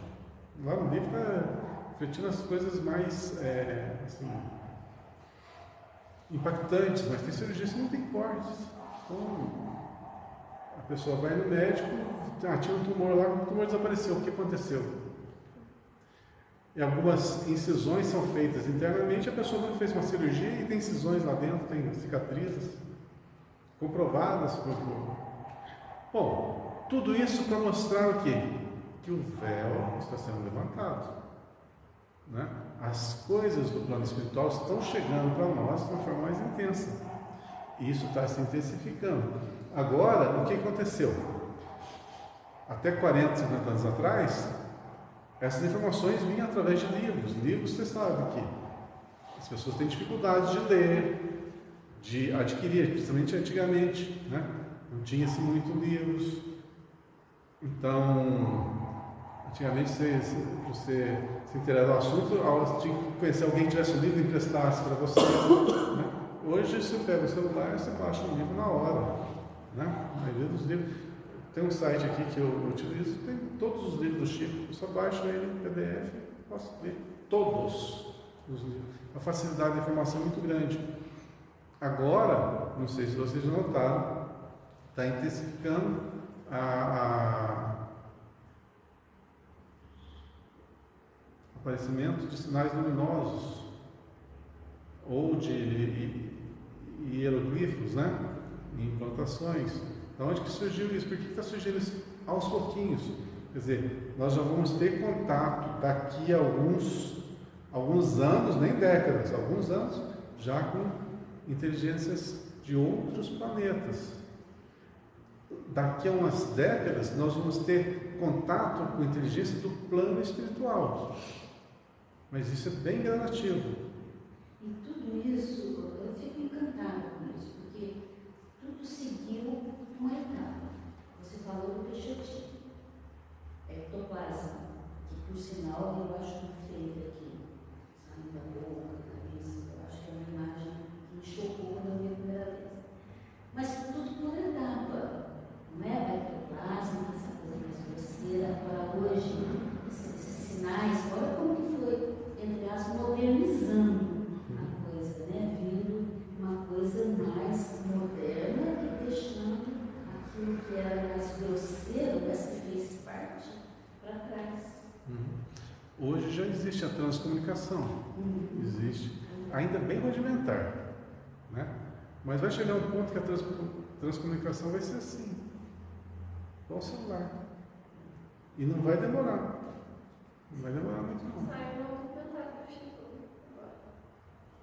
Lá no livro está refletindo as coisas mais assim, impactantes, mas tem cirurgias que não tem cortes. Então, a pessoa vai no médico, tinha um tumor lá, o tumor desapareceu, o que aconteceu? E algumas incisões são feitas internamente, a pessoa não fez uma cirurgia e tem incisões lá dentro, tem cicatrizes comprovadas. Bom, tudo isso para mostrar o quê? Que o véu está sendo levantado, né? As coisas do plano espiritual estão chegando para nós de uma forma mais intensa, e isso está se intensificando. Agora, o que aconteceu? Até 40, 50 anos atrás, essas informações vinham através de livros. Livros, você sabe que as pessoas têm dificuldade de ler, de adquirir, principalmente antigamente, né? Não tinha-se muito livros. Então, antigamente, você se inteirar do assunto, tinha que conhecer alguém que tivesse um livro e emprestasse para você, né? Hoje, você pega o celular e você baixa um livro na hora, né? A maioria dos livros. Tem um site aqui que eu utilizo, tem todos os livros do Chico, eu só baixo ele em PDF, posso ler todos os livros. A facilidade da informação é muito grande. Agora, não sei se vocês já notaram, está intensificando o aparecimento de sinais luminosos ou de hieroglifos, né? Em implantações. Da onde que surgiu isso? Por que está surgindo isso aos pouquinhos? Quer dizer, nós já vamos ter contato daqui a alguns anos, nem décadas, alguns anos, já com inteligências de outros planetas. Daqui a umas décadas, nós vamos ter contato com inteligência do plano espiritual. Mas isso é bem gradativo. E tudo isso, eu fico encantada com isso, porque tudo seguiu uma etapa. Você falou do Peixotinho, ectoplasma, que por sinal eu acho que feio aqui, saindo da boca, da cabeça, eu acho que é uma imagem que me chocou quando eu vi a primeira vez. Mas tudo por etapa, não é? O ectoplasma, essa coisa mais grosseira, para hoje, esses sinais, olha como que foi, entre aspas, modernizando a coisa, né? Vindo uma coisa mais moderna e deixando aquilo que era mais grosseiro, mas que fez parte, para trás. Hoje já existe a transcomunicação, existe, ainda bem rudimentar, né? Mas vai chegar um ponto que a transcomunicação vai ser assim, igual o celular, e não vai demorar, não vai demorar muito não. Saiu um documentário do Chico agora.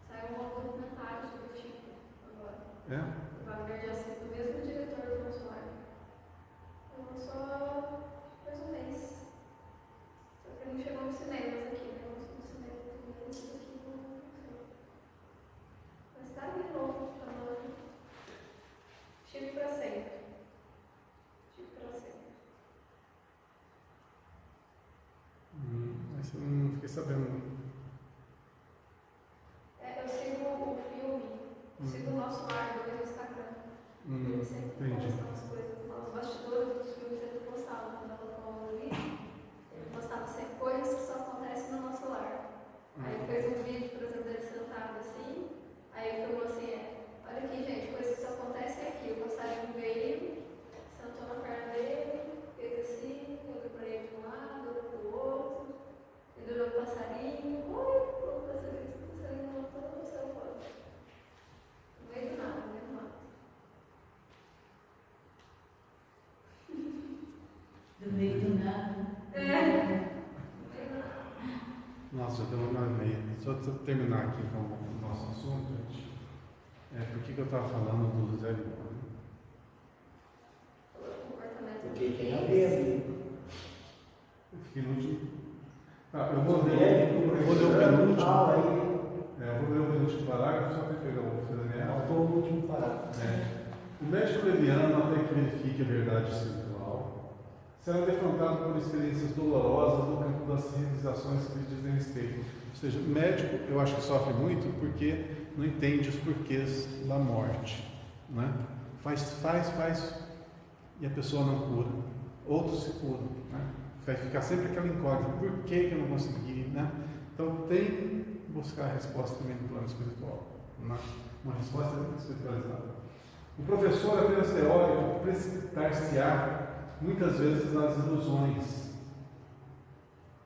Saiu um documentário do Chico agora. É? Wagner de Assis, do mesmo diretor do nosso lar. Lançou mais um mês. Só que não chegou nos cinemas aqui, né? Lançou no cinema também, isso aqui não sei. Mas tá ali de novo, chamando Chico pra sempre. Chico pra sempre. Mas eu não fiquei sabendo. Eu sigo o filme, sigo o nosso lar no Instagram. Ele sempre Entendi. posta umas coisas, os bastidores dos filmes ele postava quando ela falou no livro. Ele postava sempre coisas que só acontecem no nosso lar. Aí ele fez um vídeo, por exemplo, dele sentado assim. Aí ele falou assim: olha aqui, gente, coisas que só acontecem aqui. O passarinho veio, sentou na perna dele, fez assim, olhou para ele de um lado, olhou para o outro. Ele olhou o passarinho, o passarinho voltou no seu corpo. No meio do nada, no meio do mato. Do meio do nada. No meio do nada. Nossa, já deu uma meia. Só terminar aqui com o nosso assunto, gente. Por que eu estava falando do José Libório? Porque tem a ver ali. Fiquei no último. Eu vou ler o penúltimo. Eu vou ler o penúltimo parágrafo, só para pegar o fio da minha. Faltou o último parágrafo. O médico leviano, até que verifique a verdade espiritual, será defrontado por experiências dolorosas no campo das realizações que lhe dizem respeito. Ou seja, o médico, eu acho que sofre muito porque não entende os porquês da morte, né? faz, e a pessoa não cura. Outros se curam, né? Vai ficar sempre aquela incógnita, por que eu não consegui, né? Então tem que buscar a resposta também no plano espiritual, uma resposta espiritualizada. O professor apenas teórico precipitar-se-á muitas vezes nas ilusões.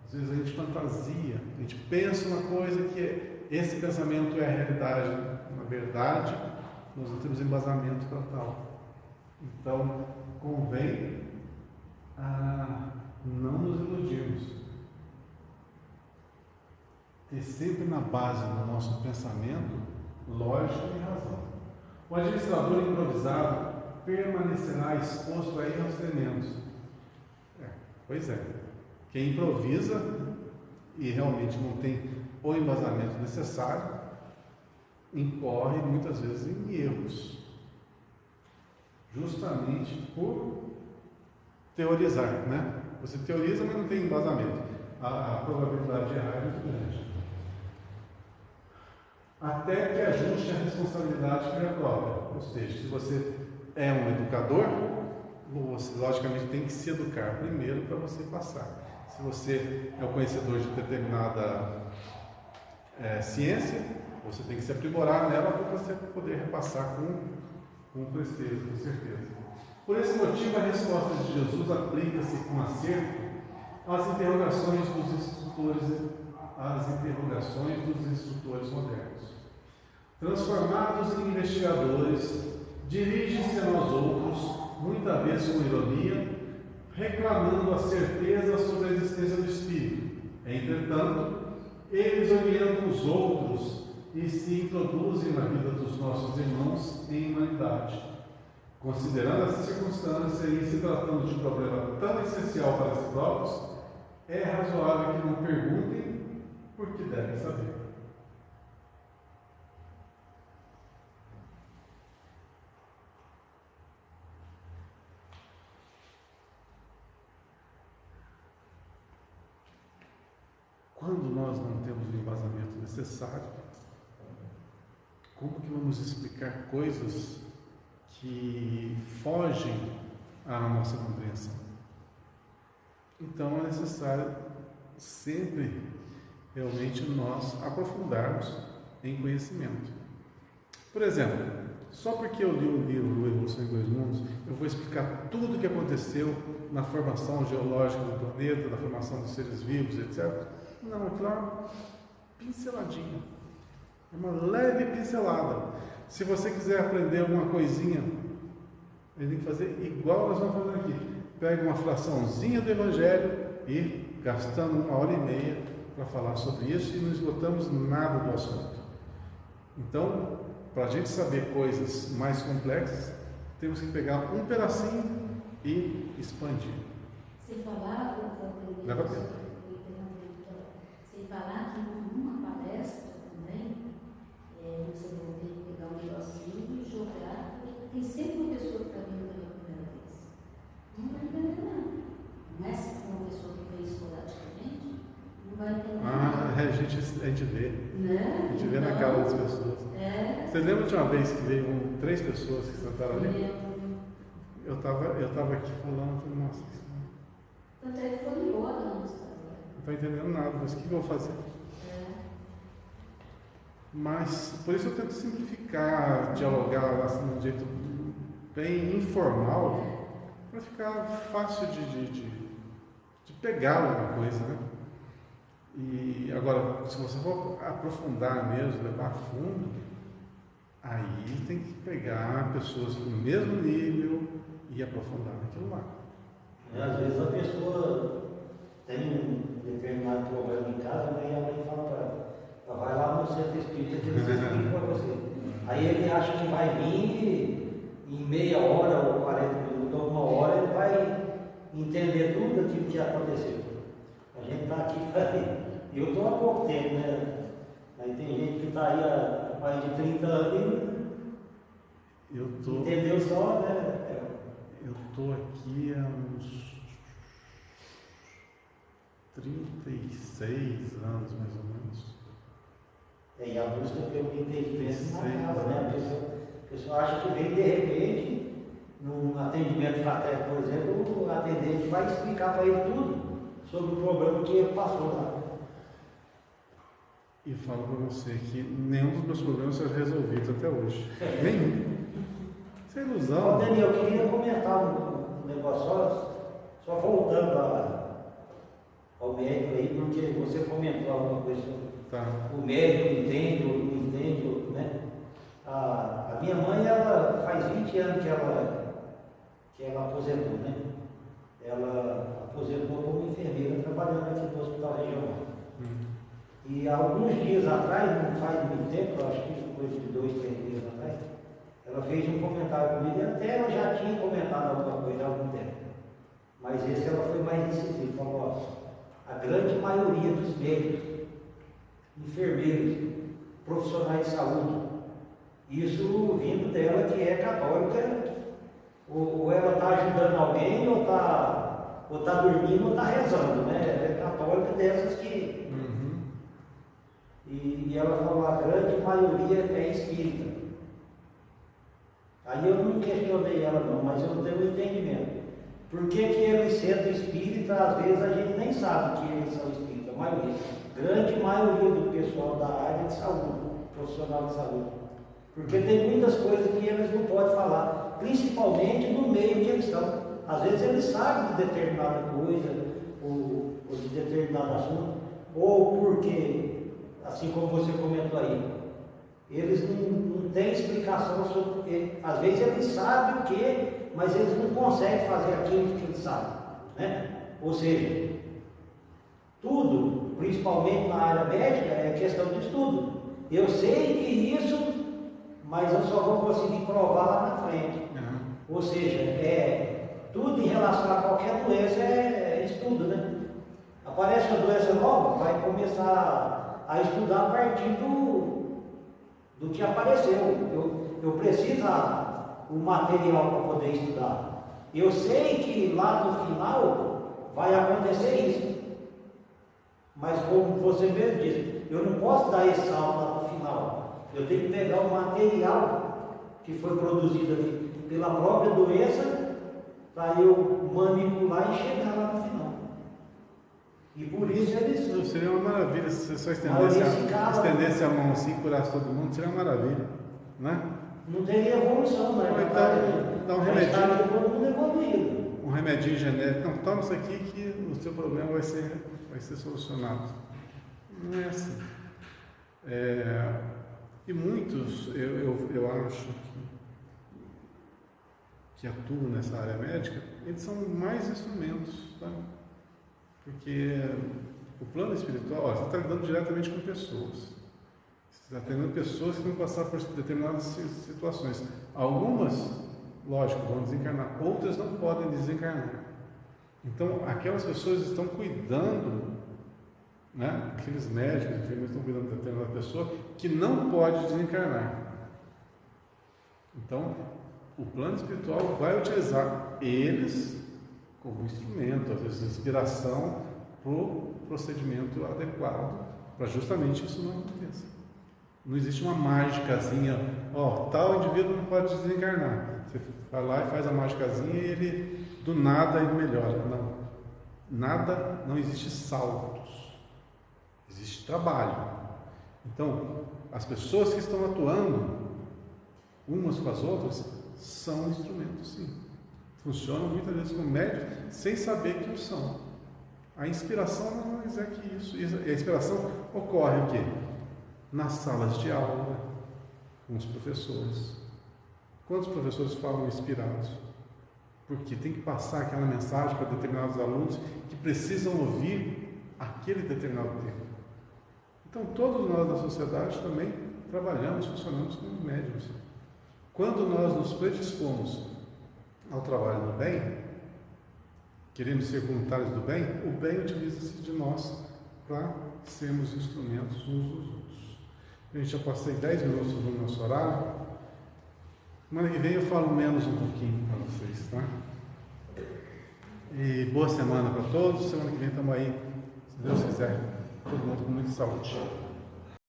Às vezes a gente fantasia, a gente pensa uma coisa que esse pensamento é a realidade. Na verdade, nós não temos embasamento para tal. Então, convém não nos iludirmos. Ter sempre na base do nosso pensamento lógica e razão. O administrador improvisado permanecerá exposto a erros tremendos. Pois é. Quem improvisa e realmente não tem o embasamento necessário, incorre muitas vezes em erros. Justamente por teorizar, né? Você teoriza, mas não tem embasamento. A probabilidade de errar é muito grande. Até que ajuste a responsabilidade que lhe é própria. Ou seja, se você é um educador, você logicamente tem que se educar primeiro para você passar. Se você é o conhecedor de determinada ciência, você tem que se aprimorar nela para você poder repassar com presteza, com certeza. Por esse motivo, a resposta de Jesus aplica-se com acerto às interrogações dos instrutores modernos. Transformados em investigadores, dirigem-se a nós outros, muitas vezes com ironia, reclamando a certeza sobre a existência do Espírito. Entretanto, eles orientam os outros e se introduzem na vida dos nossos irmãos em humanidade. Considerando essa circunstância e se tratando de um problema tão essencial para si próprios, é razoável que não perguntem porque devem saber. Quando nós não temos o embasamento necessário, como que vamos explicar coisas que fogem à nossa compreensão? Então é necessário sempre realmente nós aprofundarmos em conhecimento. Por exemplo, só porque eu li o livro Evolução em Dois Mundos, eu vou explicar tudo o que aconteceu na formação geológica do planeta, na formação dos seres vivos, etc. Não, é claro, pinceladinha. É uma leve pincelada. Se você quiser aprender alguma coisinha, ele tem que fazer igual nós vamos fazer aqui. Pega uma fraçãozinha do Evangelho e gastamos 1h30 para falar sobre isso e não esgotamos nada do assunto. Então, para a gente saber coisas mais complexas, temos que pegar um pedacinho e expandir. Sem falar, Leva tempo. Sem falar que numa palestra também, você vai ter que pegar um negocinho e jogar, porque tem sempre uma pessoa que está vindo pela primeira vez. Não vai entender nada. Não é se for uma pessoa que veio esporadicamente, não vai entender nada. A gente vê. Né? A gente vê na cara das pessoas. Você lembra de uma vez que veio 3 pessoas que sentaram ali? Eu estava aqui falando, falei, nossa, isso não. Tanto é que foi embora na nossa casa. Não estou entendendo nada, mas o que eu vou fazer? Mas, por isso eu tento simplificar, dialogar assim, de um jeito bem informal, para ficar fácil de pegar alguma coisa, né? E agora, se você for aprofundar mesmo, levar a fundo, aí tem que pegar pessoas do mesmo nível e aprofundar naquilo lá. Às vezes a pessoa tem um determinado problema em casa, né, e a mãe fala para ela, vai lá no centro espírita que eles explicam para você. Aí ele acha que vai vir em meia hora ou 40 minutos ou 1 hora, ele vai entender tudo aquilo que aconteceu. A gente está aqui para. Eu estou há pouco tempo, né? Aí tem gente que está aí há mais de 30 anos e entendeu só, né? Eu estou aqui há uns 36 anos, mais ou menos. E a busca pelo entendimento não acaba, né? A pessoa acha que vem de repente atendimento fraterno, por exemplo, o atendente vai explicar para ele tudo sobre o problema que ele passou lá. E falo para você que nenhum dos meus problemas foram resolvidos até hoje. Nenhum. Isso é ilusão. Ô, Daniel, eu queria comentar um negócio, só voltando ao médico aí, porque você comentou alguma coisa sobre o médico entende ou não entende, né? A minha mãe, ela faz 20 anos que ela aposentou, né? Ela aposentou como enfermeira trabalhando aqui no Hospital Regional. E há alguns dias atrás, não faz muito tempo, acho que coisa de 2, 3 dias atrás, ela fez um comentário comigo, e até ela já tinha comentado alguma coisa há algum tempo. Mas esse ela foi mais incisiva, falou, ó, a grande maioria dos médicos, enfermeiros, profissionais de saúde, isso vindo dela que é católica, ou ela está ajudando alguém, ou está dormindo, ou está rezando, né? Ela é católica dessas que... E ela falou, a grande maioria é espírita. Aí eu não questionei ela não, mas eu tenho um entendimento. Por que eles sendo espírita, às vezes a gente nem sabe que eles são espíritas, a maioria. Grande maioria do pessoal da área de saúde, profissional de saúde. Porque tem muitas coisas que eles não podem falar, principalmente no meio que eles estão. Às vezes eles sabem de determinada coisa, ou de determinado assunto, ou porque, assim como você comentou aí, eles não têm explicação sobre. Às vezes eles sabem o que, mas eles não conseguem fazer aquilo que eles sabem, né? Ou seja, tudo, principalmente na área médica, é questão de estudo. Eu sei que isso, mas eu só vou conseguir provar lá na frente. Ou seja, tudo em relação a qualquer doença é estudo, né? Aparece uma doença nova, vai começar a estudar a partir do que apareceu. Eu preciso o material para poder estudar. Eu sei que lá no final vai acontecer isso. Mas como você mesmo disse, eu não posso dar esse salto lá no final. Eu tenho que pegar o material que foi produzido ali pela própria doença para eu manipular e chegar lá no final. E por isso eles... Não, seria uma maravilha se você só estendesse a mão assim e curasse todo mundo, seria uma maravilha, né? Não teria evolução, né? Então, dá um remedinho. Todo mundo evoluído. Um remedinho genérico. Não, toma isso aqui que o seu problema vai ser solucionado. Não é assim. E muitos, eu acho que atuam nessa área médica, eles são mais instrumentos, tá? Porque o plano espiritual, você está lidando diretamente com pessoas. Você está tendo pessoas que vão passar por determinadas situações. Algumas, lógico, vão desencarnar, outras não podem desencarnar. Então, aquelas pessoas estão cuidando, né? Aqueles médicos, enfermeiros estão cuidando de determinada pessoa que não pode desencarnar. Então, o plano espiritual vai utilizar eles como instrumento, às vezes inspiração, para o procedimento adequado, para justamente isso não aconteça. Não existe uma mágicazinha, tal indivíduo não pode desencarnar. Você vai lá e faz a mágicazinha e ele, do nada, ele melhora. Não. Nada, não existe saltos. Existe trabalho. Então, as pessoas que estão atuando umas com as outras são instrumentos, sim. Funcionam muitas vezes como médios sem saber que o são. A inspiração não é que isso. E a inspiração ocorre o quê? Nas salas de aula, com os professores. Quantos professores falam inspirados? Porque tem que passar aquela mensagem para determinados alunos que precisam ouvir aquele determinado tema. Então, todos nós da sociedade também trabalhamos, funcionamos como médiuns. Quando nós nos predispomos ao trabalho do bem, queremos ser voluntários do bem, o bem utiliza-se de nós para sermos instrumentos uns dos outros. A gente já passei 10 minutos no nosso horário. Semana que vem eu falo menos um pouquinho para vocês, tá? E boa semana para todos. Semana que vem estamos aí, se Deus quiser, todo mundo com muita saúde.